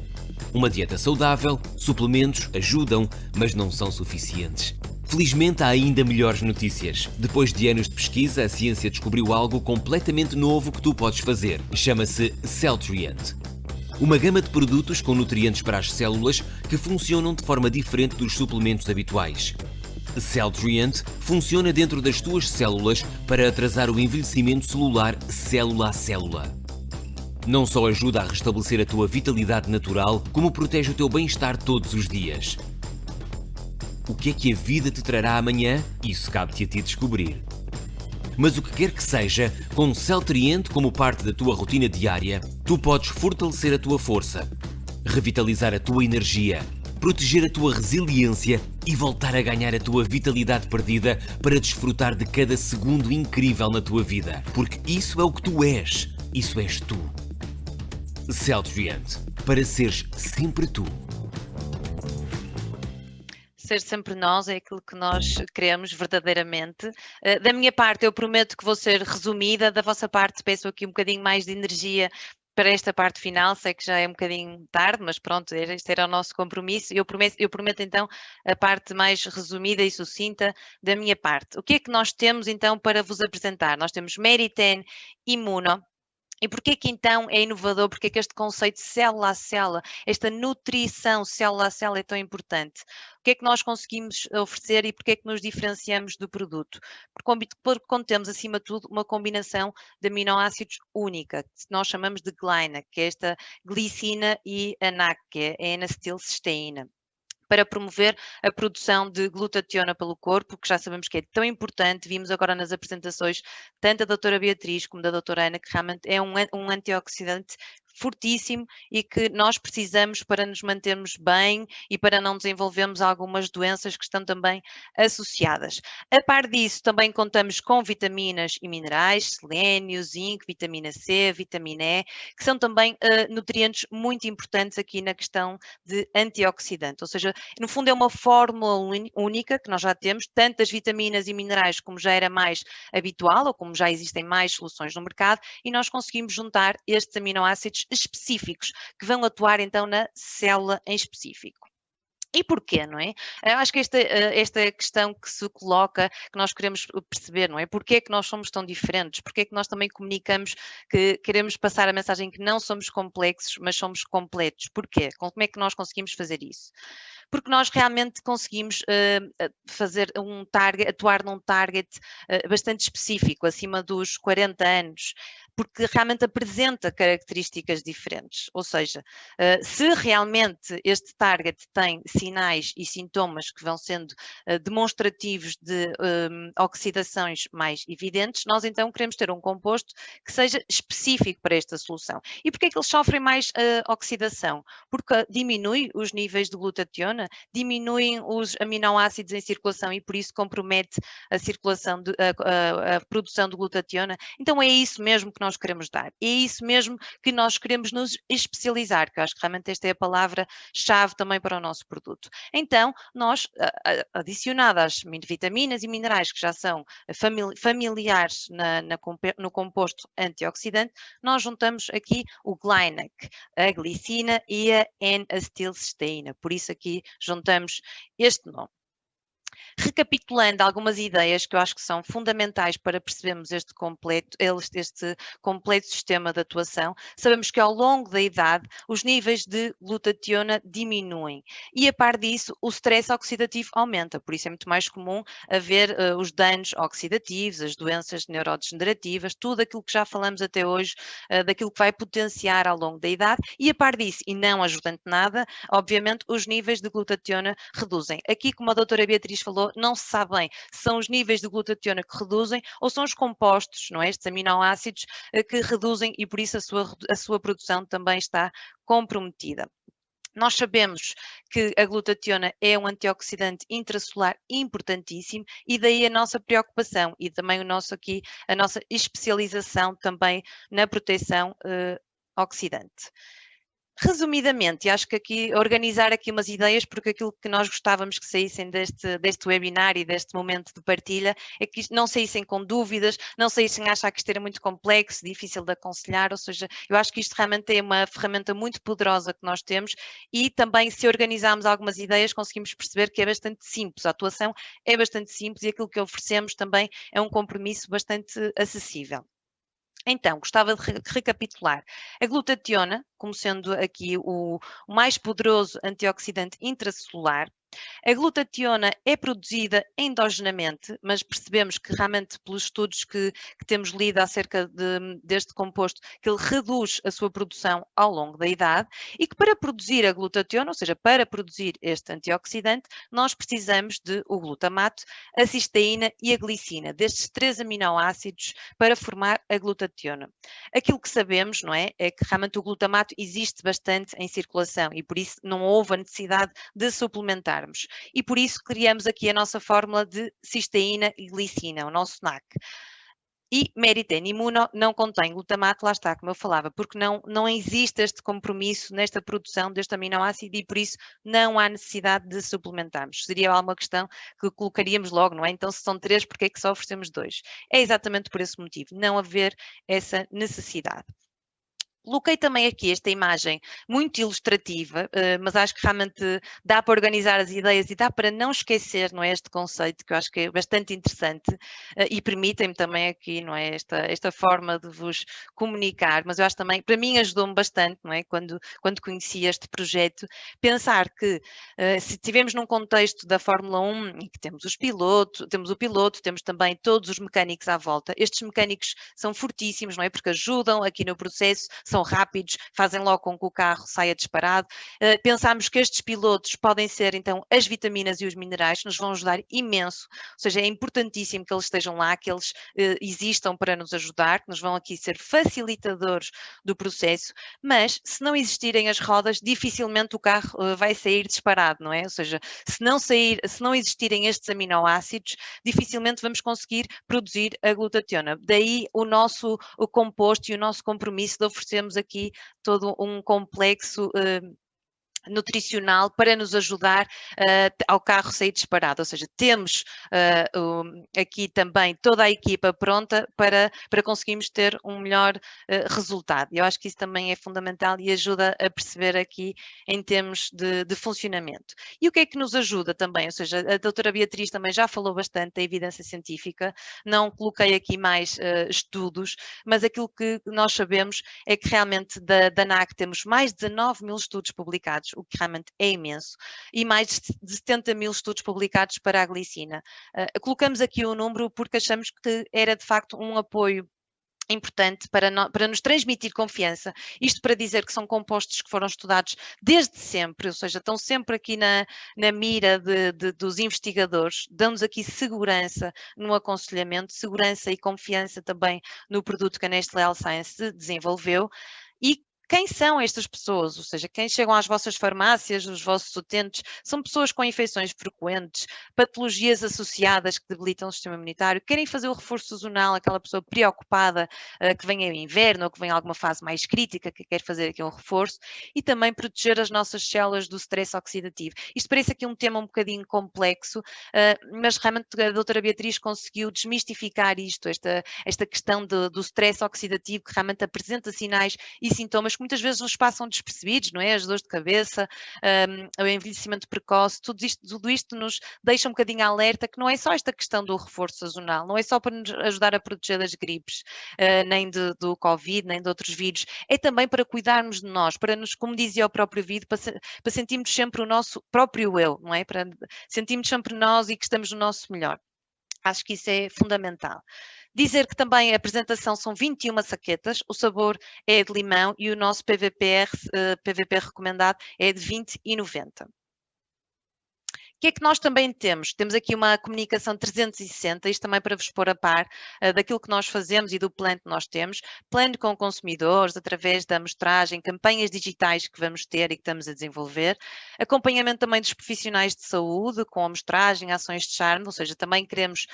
uma dieta saudável, suplementos ajudam, mas não são suficientes. Felizmente há ainda melhores notícias. Depois de anos de pesquisa, a ciência descobriu algo completamente novo que tu podes fazer. Chama-se Celtrient. Uma gama de produtos com nutrientes para as células que funcionam de forma diferente dos suplementos habituais. Celtrient funciona dentro das tuas células para atrasar o envelhecimento celular célula a célula. Não só ajuda a restabelecer a tua vitalidade natural, como protege o teu bem-estar todos os dias. O que é que a vida te trará amanhã? Isso cabe-te a ti descobrir. Mas o que quer que seja, com Celtrient como parte da tua rotina diária, tu podes fortalecer a tua força, revitalizar a tua energia, proteger a tua resiliência e voltar a ganhar a tua vitalidade perdida para desfrutar de cada segundo incrível na tua vida. Porque isso é o que tu és. Isso és tu. Celtrient. Para seres sempre tu. Ser sempre nós é aquilo que nós queremos verdadeiramente. Da minha parte, eu prometo que vou ser resumida. Da vossa parte, peço aqui um bocadinho mais de energia para esta parte final, sei que já é um bocadinho tarde, mas pronto, este era o nosso compromisso. Eu prometo então a parte mais resumida e sucinta da minha parte. O que é que nós temos então para vos apresentar? Nós temos Meri-10 Immuno. E porquê que então é inovador? Porquê que este conceito de célula a célula, esta nutrição célula a célula é tão importante? O que é que nós conseguimos oferecer e porquê que nos diferenciamos do produto? Porque contemos, acima de tudo, uma combinação de aminoácidos única, que nós chamamos de GLINA, que é esta glicina e ANAC, que é a N-acetilcisteína, para promover a produção de glutationa pelo corpo, que já sabemos que é tão importante. Vimos agora nas apresentações, tanto da doutora Beatriz como da doutora Ana, que realmente é um antioxidante fortíssimo e que nós precisamos para nos mantermos bem e para não desenvolvermos algumas doenças que estão também associadas. A par disso, também contamos com vitaminas e minerais, selênio, zinco, vitamina C, vitamina E, que são também nutrientes muito importantes aqui na questão de antioxidante, ou seja, no fundo é uma fórmula única que nós já temos, tanto das vitaminas e minerais como já era mais habitual ou como já existem mais soluções no mercado, e nós conseguimos juntar estes aminoácidos específicos que vão atuar então na célula em específico. E porquê, não é? Eu acho que esta questão que se coloca, que nós queremos perceber, não é? Porquê é que nós somos tão diferentes? Porquê é que nós também comunicamos que queremos passar a mensagem que não somos complexos, mas somos completos? Porquê? Como é que nós conseguimos fazer isso? Porque nós realmente conseguimos fazer atuar num target bastante específico, acima dos 40 anos, porque realmente apresenta características diferentes. Ou seja, se realmente este target tem sinais e sintomas que vão sendo demonstrativos de oxidações mais evidentes, nós então queremos ter um composto que seja específico para esta solução. E porquê é que eles sofrem mais oxidação? Porque diminui os níveis de glutationa, diminuem os aminoácidos em circulação e por isso compromete a circulação, a produção de glutationa. Então é isso mesmo que nós queremos dar. É isso mesmo que nós queremos nos especializar, que eu acho que realmente esta é a palavra-chave também para o nosso produto. Então, nós, adicionado às vitaminas e minerais que já são familiares no composto antioxidante, nós juntamos aqui o GLINAC, a glicina e a N-acetilcisteína. Por isso aqui juntamos este nome. Recapitulando algumas ideias que eu acho que são fundamentais para percebermos este completo sistema de atuação, sabemos que ao longo da idade os níveis de glutationa diminuem e a par disso o stress oxidativo aumenta, por isso é muito mais comum haver os danos oxidativos, as doenças neurodegenerativas, tudo aquilo que já falamos até hoje, daquilo que vai potenciar ao longo da idade, e a par disso, e não ajudando nada, obviamente os níveis de glutationa reduzem. Aqui, como a doutora Beatriz falou, não se sabe bem se são os níveis de glutationa que reduzem ou são os compostos, não é? Estes aminoácidos que reduzem e por isso a sua produção também está comprometida. Nós sabemos que a glutationa é um antioxidante intracelular importantíssimo e daí a nossa preocupação e também a nossa especialização também na proteção oxidante. Resumidamente, acho que aqui, organizar aqui umas ideias, porque aquilo que nós gostávamos que saíssem deste webinar e deste momento de partilha, é que não saíssem com dúvidas, não saíssem a achar que isto era muito complexo, difícil de aconselhar, ou seja, eu acho que isto realmente é uma ferramenta muito poderosa que nós temos e também se organizarmos algumas ideias conseguimos perceber que é bastante simples, a atuação é bastante simples e aquilo que oferecemos também é um compromisso bastante acessível. Então, gostava de recapitular. A glutationa, como sendo aqui o mais poderoso antioxidante intracelular. A glutationa é produzida endogenamente, mas percebemos que realmente pelos estudos que temos lido acerca deste composto, que ele reduz a sua produção ao longo da idade e que para produzir a glutationa, ou seja, para produzir este antioxidante, nós precisamos de o glutamato, a cisteína e a glicina, destes 3 aminoácidos para formar a glutationa. Aquilo que sabemos, não é que realmente o glutamato existe bastante em circulação e por isso não houve a necessidade de suplementar. E por isso criamos aqui a nossa fórmula de cisteína e glicina, o nosso NAC. E Meri-10 Immuno não contém glutamato, lá está, como eu falava, porque não existe este compromisso nesta produção deste aminoácido e por isso não há necessidade de suplementarmos. Seria uma questão que colocaríamos logo, não é? Então se são 3, porque é que só oferecemos 2? É exatamente por esse motivo, não haver essa necessidade. Coloquei também aqui esta imagem muito ilustrativa, mas acho que realmente dá para organizar as ideias e dá para não esquecer, não é, este conceito que eu acho que é bastante interessante e permitem-me também aqui, não é, esta forma de vos comunicar, mas eu acho também, para mim ajudou-me bastante, não é, quando conheci este projeto, pensar que se estivermos num contexto da Fórmula 1 em que temos o piloto, temos também todos os mecânicos à volta, estes mecânicos são fortíssimos, não é, porque ajudam aqui no processo, são rápidos, fazem logo com que o carro saia disparado. Pensamos que estes pilotos podem ser então as vitaminas e os minerais, nos vão ajudar imenso, ou seja, é importantíssimo que eles estejam lá, que eles existam para nos ajudar, que nos vão aqui ser facilitadores do processo, mas se não existirem as rodas, dificilmente o carro vai sair disparado, não é? Ou seja, se não existirem estes aminoácidos, dificilmente vamos conseguir produzir a glutationa. Daí o composto e o nosso compromisso de oferecermos aqui todo um complexo nutricional para nos ajudar ao carro sair disparado, ou seja, temos aqui também toda a equipa pronta para conseguirmos ter um melhor resultado. Eu acho que isso também é fundamental e ajuda a perceber aqui em termos de funcionamento. E o que é que nos ajuda também? Ou seja, a doutora Beatriz também já falou bastante da evidência científica, não coloquei aqui mais estudos, mas aquilo que nós sabemos é que realmente da NAC temos mais de 19 mil estudos publicados, o que realmente é imenso, e mais de 70 mil estudos publicados para a glicina. Colocamos aqui o número porque achamos que era de facto um apoio importante para nos transmitir confiança, isto para dizer que são compostos que foram estudados desde sempre, ou seja, estão sempre aqui na mira dos investigadores, dão-nos aqui segurança no aconselhamento, segurança e confiança também no produto que a Nestlé Health Science desenvolveu. E quem são estas pessoas? Ou seja, quem chegam às vossas farmácias, os vossos utentes, são pessoas com infecções frequentes, patologias associadas que debilitam o sistema imunitário, querem fazer o reforço sazonal, aquela pessoa preocupada que vem ao inverno ou que vem a alguma fase mais crítica, que quer fazer aqui um reforço, e também proteger as nossas células do stress oxidativo. Isto parece aqui um tema um bocadinho complexo, mas realmente a doutora Beatriz conseguiu desmistificar isto, esta questão do stress oxidativo, que realmente apresenta sinais e sintomas que muitas vezes nos passam despercebidos, não é? As dores de cabeça, o envelhecimento precoce, tudo isto nos deixa um bocadinho alerta que não é só esta questão do reforço sazonal, não é só para nos ajudar a proteger das gripes, nem do Covid, nem de outros vírus, é também para cuidarmos de nós, para nos, como dizia o próprio vídeo, para sentirmos sempre o nosso próprio eu, não é? Para sentirmos sempre nós e que estamos no nosso melhor. Acho que isso é fundamental. Dizer que também a apresentação são 21 saquetas, o sabor é de limão e o nosso PVPR recomendado é de 20,90. O que é que nós também temos? Temos aqui uma comunicação 360, isto também para vos pôr a par daquilo que nós fazemos e do plano que nós temos. Plano com consumidores, através da amostragem, campanhas digitais que vamos ter e que estamos a desenvolver. Acompanhamento também dos profissionais de saúde, com amostragem, ações de charme, ou seja, também queremos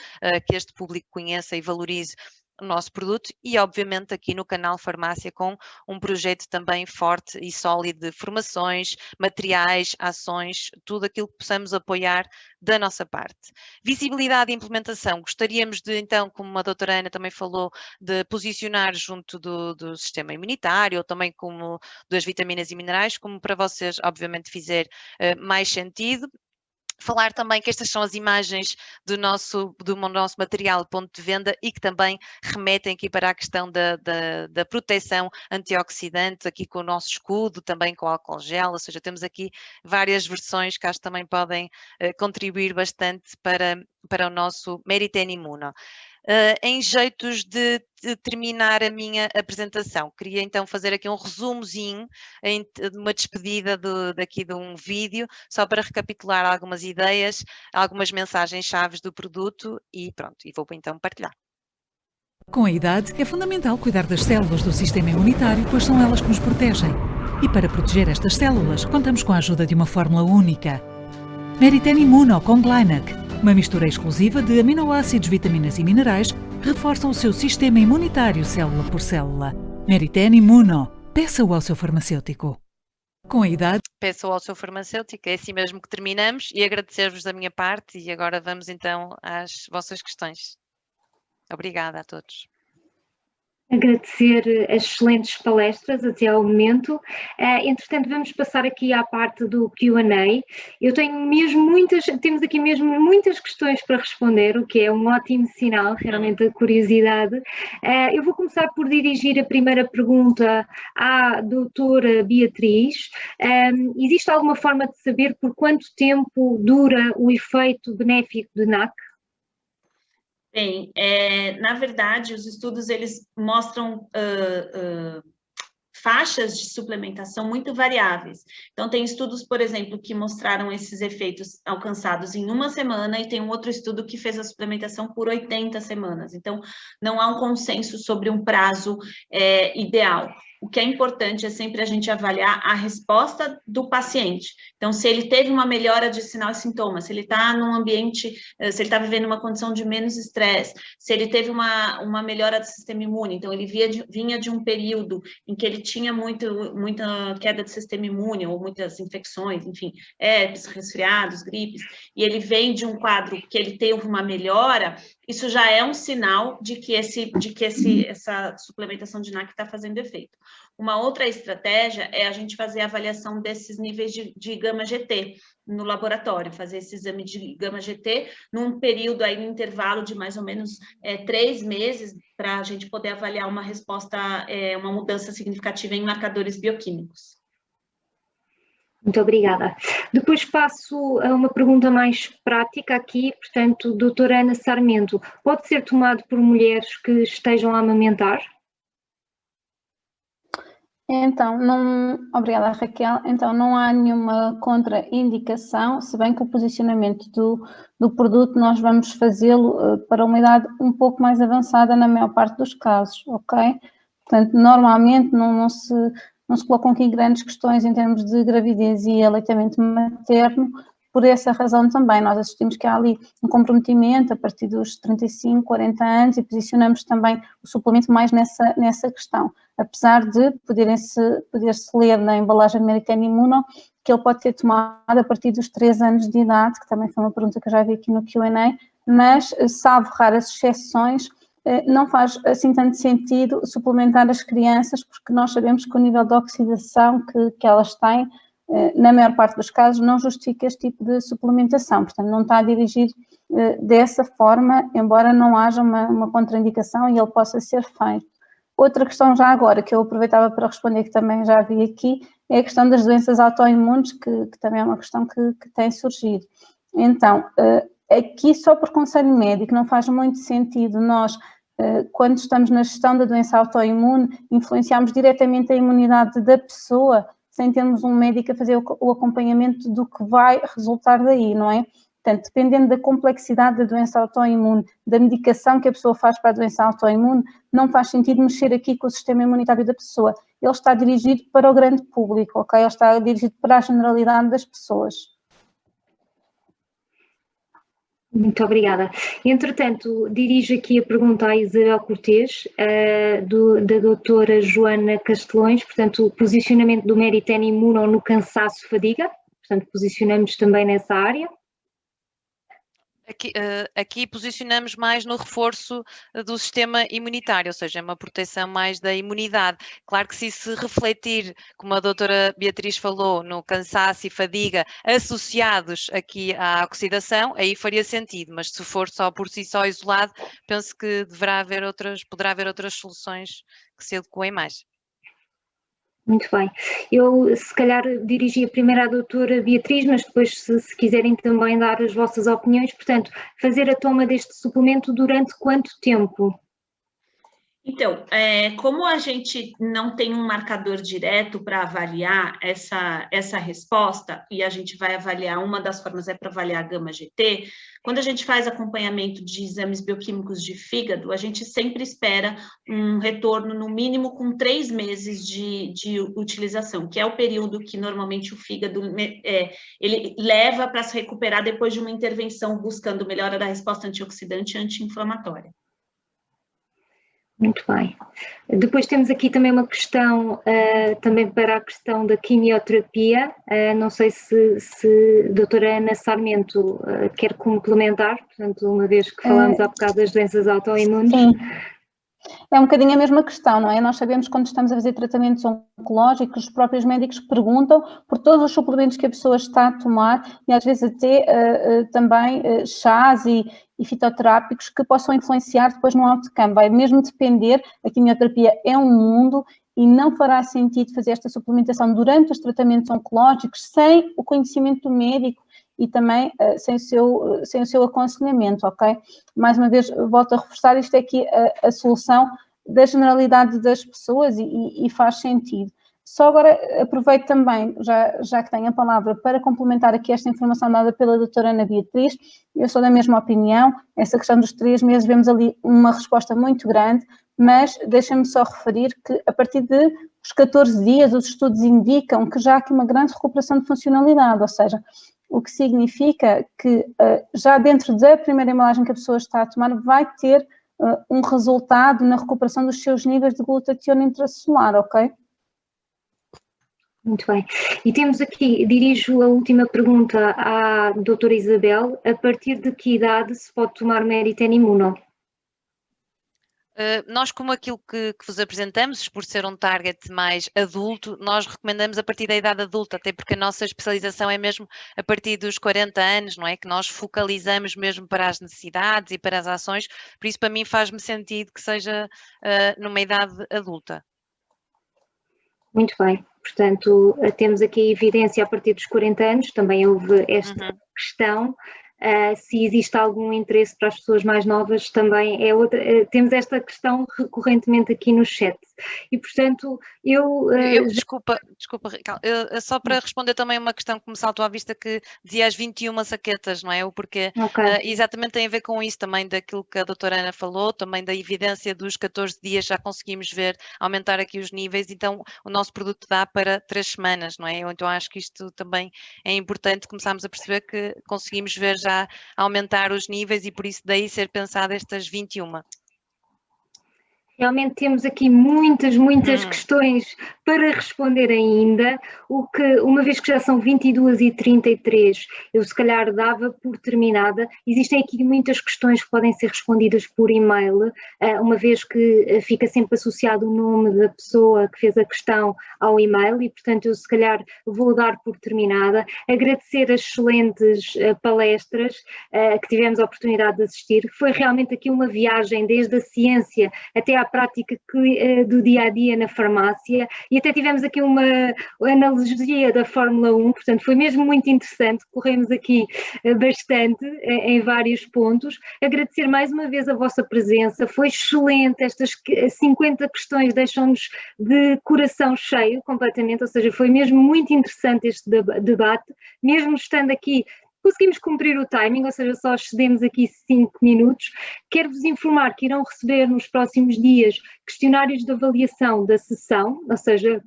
que este público conheça e valorize o nosso produto e, obviamente, aqui no canal Farmácia com um projeto também forte e sólido de formações, materiais, ações, tudo aquilo que possamos apoiar da nossa parte. Visibilidade e implementação. Gostaríamos de, então, como a doutora Ana também falou, de posicionar junto do sistema imunitário ou também como das vitaminas e minerais, como para vocês, obviamente, fizer mais sentido. Falar também que estas são as imagens do nosso material ponto de venda e que também remetem aqui para a questão da proteção antioxidante, aqui com o nosso escudo, também com álcool gel, ou seja, temos aqui várias versões que acho que também podem contribuir bastante para o nosso Meritene Immuno. Em jeitos de terminar a minha apresentação, queria então fazer aqui um resumozinho, uma despedida daqui de um vídeo, só para recapitular algumas ideias, algumas mensagens chaves do produto e pronto, e vou então partilhar. Com a idade, é fundamental cuidar das células do sistema imunitário, pois são elas que nos protegem. E para proteger estas células, contamos com a ajuda de uma fórmula única. Meritene Immuno com Glynac, uma mistura exclusiva de aminoácidos, vitaminas e minerais, reforçam o seu sistema imunitário célula por célula. Meritene Immuno. Peça-o ao seu farmacêutico. Com a idade... Peço ao seu farmacêutico, é assim mesmo que terminamos e agradecer-vos da minha parte e agora vamos então às vossas questões. Obrigada a todos. Agradecer as excelentes palestras até ao momento. Entretanto, vamos passar aqui à parte do Q&A. Temos aqui mesmo muitas questões para responder, o que é um ótimo sinal, realmente, a curiosidade. Eu vou começar por dirigir a primeira pergunta à doutora Beatriz. Existe alguma forma de saber por quanto tempo dura o efeito benéfico de NAC? Bem, na verdade, os estudos, eles mostram faixas de suplementação muito variáveis. Então, tem estudos, por exemplo, que mostraram esses efeitos alcançados em 1 semana, e tem um outro estudo que fez a suplementação por 80 semanas. Então, não há um consenso sobre um prazo ideal. O que é importante é sempre a gente avaliar a resposta do paciente. Então, se ele teve uma melhora de sinal e sintomas, se ele está num ambiente, se ele está vivendo uma condição de menos estresse, se ele teve uma melhora do sistema imune, então ele vinha de um período em que ele tinha muita queda do sistema imune, ou muitas infecções, enfim, herpes, resfriados, gripes, e ele vem de um quadro que ele teve uma melhora, isso já é um sinal de que essa suplementação de NAC está fazendo efeito. Uma outra estratégia é a gente fazer a avaliação desses níveis de gama-GT no laboratório, fazer esse exame de gama-GT num período aí, no intervalo de mais ou menos 3 meses, para a gente poder avaliar uma resposta, uma mudança significativa em marcadores bioquímicos. Muito obrigada. Depois passo a uma pergunta mais prática aqui, portanto, doutora Ana Sarmento, pode ser tomado por mulheres que estejam a amamentar? Então, obrigada, Raquel. Então, não há nenhuma contraindicação, se bem que o posicionamento do produto nós vamos fazê-lo para uma idade um pouco mais avançada na maior parte dos casos, ok? Portanto, normalmente não se colocam aqui grandes questões em termos de gravidez e aleitamento materno, por essa razão também. Nós assistimos que há ali um comprometimento a partir dos 35, 40 anos e posicionamos também o suplemento mais nessa questão. Apesar de poder-se ler na embalagem de Meritene Immuno que ele pode ser tomado a partir dos 3 anos de idade, que também foi uma pergunta que eu já vi aqui no Q&A, mas, salvo raras exceções, não faz assim tanto sentido suplementar as crianças, porque nós sabemos que o nível de oxidação que elas têm, na maior parte dos casos, não justifica este tipo de suplementação, portanto não está dirigido dessa forma, embora não haja uma contraindicação e ele possa ser feito. Outra questão já agora, que eu aproveitava para responder, que também já vi aqui, é a questão das doenças autoimunes, que também é uma questão que tem surgido. Então, aqui só por conselho médico não faz muito sentido nós, quando estamos na gestão da doença autoimune, influenciarmos diretamente a imunidade da pessoa, sem termos um médico a fazer o acompanhamento do que vai resultar daí, não é? Portanto, dependendo da complexidade da doença autoimune, da medicação que a pessoa faz para a doença autoimune, não faz sentido mexer aqui com o sistema imunitário da pessoa. Ele está dirigido para o grande público, ok? Ele está dirigido para a generalidade das pessoas. Muito obrigada. Entretanto, dirijo aqui a pergunta à Isabel Cortês, da doutora Joana Castelões, portanto, o posicionamento do Meritene Immuno no cansaço-fadiga, portanto, posicionamos também nessa área. Aqui posicionamos mais no reforço do sistema imunitário, ou seja, uma proteção mais da imunidade. Claro que se refletir, como a doutora Beatriz falou, no cansaço e fadiga associados aqui à oxidação, aí faria sentido, mas se for só por si só isolado, penso que poderá haver outras soluções que se adequem mais. Muito bem. Eu, se calhar, dirigia primeiro à doutora Beatriz, mas depois, se quiserem também dar as vossas opiniões, portanto, fazer a toma deste suplemento durante quanto tempo? Então, como a gente não tem um marcador direto para avaliar essa resposta, e a gente vai avaliar, uma das formas é para avaliar a gama-GT, quando a gente faz acompanhamento de exames bioquímicos de fígado, a gente sempre espera um retorno, no mínimo, com 3 meses de utilização, que é o período que normalmente o fígado ele leva para se recuperar depois de uma intervenção buscando melhora da resposta antioxidante e anti-inflamatória. Muito bem. Depois temos aqui também uma questão, também para a questão da quimioterapia. Não sei se a doutora Ana Sarmento quer complementar, portanto, uma vez que falamos há bocado das doenças autoimunes. Sim. É um bocadinho a mesma questão, não é? Nós sabemos que quando estamos a fazer tratamentos oncológicos, os próprios médicos perguntam por todos os suplementos que a pessoa está a tomar e às vezes até também chás e fitoterápicos que possam influenciar depois no outcome. Vai mesmo depender, a quimioterapia é um mundo e não fará sentido fazer esta suplementação durante os tratamentos oncológicos sem o conhecimento do médico e também sem o seu aconselhamento, ok? Mais uma vez, volto a reforçar, isto é aqui a solução da generalidade das pessoas e faz sentido. Só agora aproveito também, já que tenho a palavra, para complementar aqui esta informação dada pela doutora Ana Beatriz. Eu sou da mesma opinião, essa questão dos 3 meses, vemos ali uma resposta muito grande, mas deixem-me só referir que a partir dos 14 dias os estudos indicam que já há aqui uma grande recuperação de funcionalidade, ou seja, o que significa que já dentro da primeira embalagem que a pessoa está a tomar vai ter um resultado na recuperação dos seus níveis de glutationa intracelular, ok? Muito bem. E temos aqui, dirijo a última pergunta à doutora Isabel, a partir de que idade se pode tomar Meritene Immuno? Nós, como aquilo que vos apresentamos, por ser um target mais adulto, nós recomendamos a partir da idade adulta, até porque a nossa especialização é mesmo a partir dos 40 anos, não é? Que nós focalizamos mesmo para as necessidades e para as ações, por isso para mim faz-me sentido que seja numa idade adulta. Muito bem. Portanto, temos aqui a evidência a partir dos 40 anos, também houve esta questão. Se existe algum interesse para as pessoas mais novas, também é outra. Temos esta questão recorrentemente aqui no chat. E, portanto, Desculpa, Raquel, só para responder também uma questão que me saltou à vista, que dizia as 21 saquetas, não é? O porquê. Okay. Exatamente tem a ver com isso também, daquilo que a doutora Ana falou, também da evidência dos 14 dias, já conseguimos ver, aumentar aqui os níveis, então o nosso produto dá para 3 semanas, não é? Então acho que isto também é importante, começarmos a perceber que conseguimos ver já aumentar os níveis e por isso daí ser pensado estas 21. Realmente temos aqui muitas questões para responder ainda, o que, uma vez que já são 22h33, eu se calhar dava por terminada. Existem aqui muitas questões que podem ser respondidas por e-mail, uma vez que fica sempre associado o nome da pessoa que fez a questão ao e-mail e, portanto, eu se calhar vou dar por terminada. Agradecer as excelentes palestras que tivemos a oportunidade de assistir. Foi realmente aqui uma viagem desde a ciência até à prática do dia a dia na farmácia e até tivemos aqui uma analogia da Fórmula 1, portanto foi mesmo muito interessante, corremos aqui bastante em vários pontos. Agradecer mais uma vez a vossa presença, foi excelente, estas 50 questões deixam-nos de coração cheio completamente, ou seja, foi mesmo muito interessante este debate, mesmo estando aqui. Conseguimos cumprir o timing, ou seja, só excedemos aqui 5 minutos. Quero-vos informar que irão receber nos próximos dias questionários de avaliação da sessão, ou seja,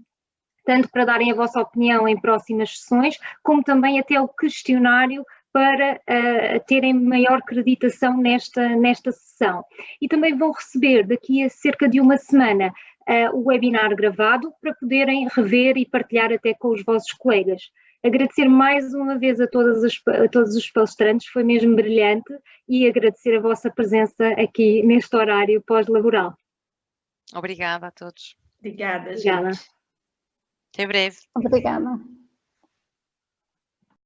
tanto para darem a vossa opinião em próximas sessões, como também até o questionário para terem maior acreditação nesta sessão. E também vão receber daqui a cerca de uma semana o webinar gravado para poderem rever e partilhar até com os vossos colegas. Agradecer mais uma vez a todos os palestrantes, foi mesmo brilhante, e agradecer a vossa presença aqui neste horário pós-laboral. Obrigada a todos. Obrigada, gente. Obrigada. Até breve. Obrigada.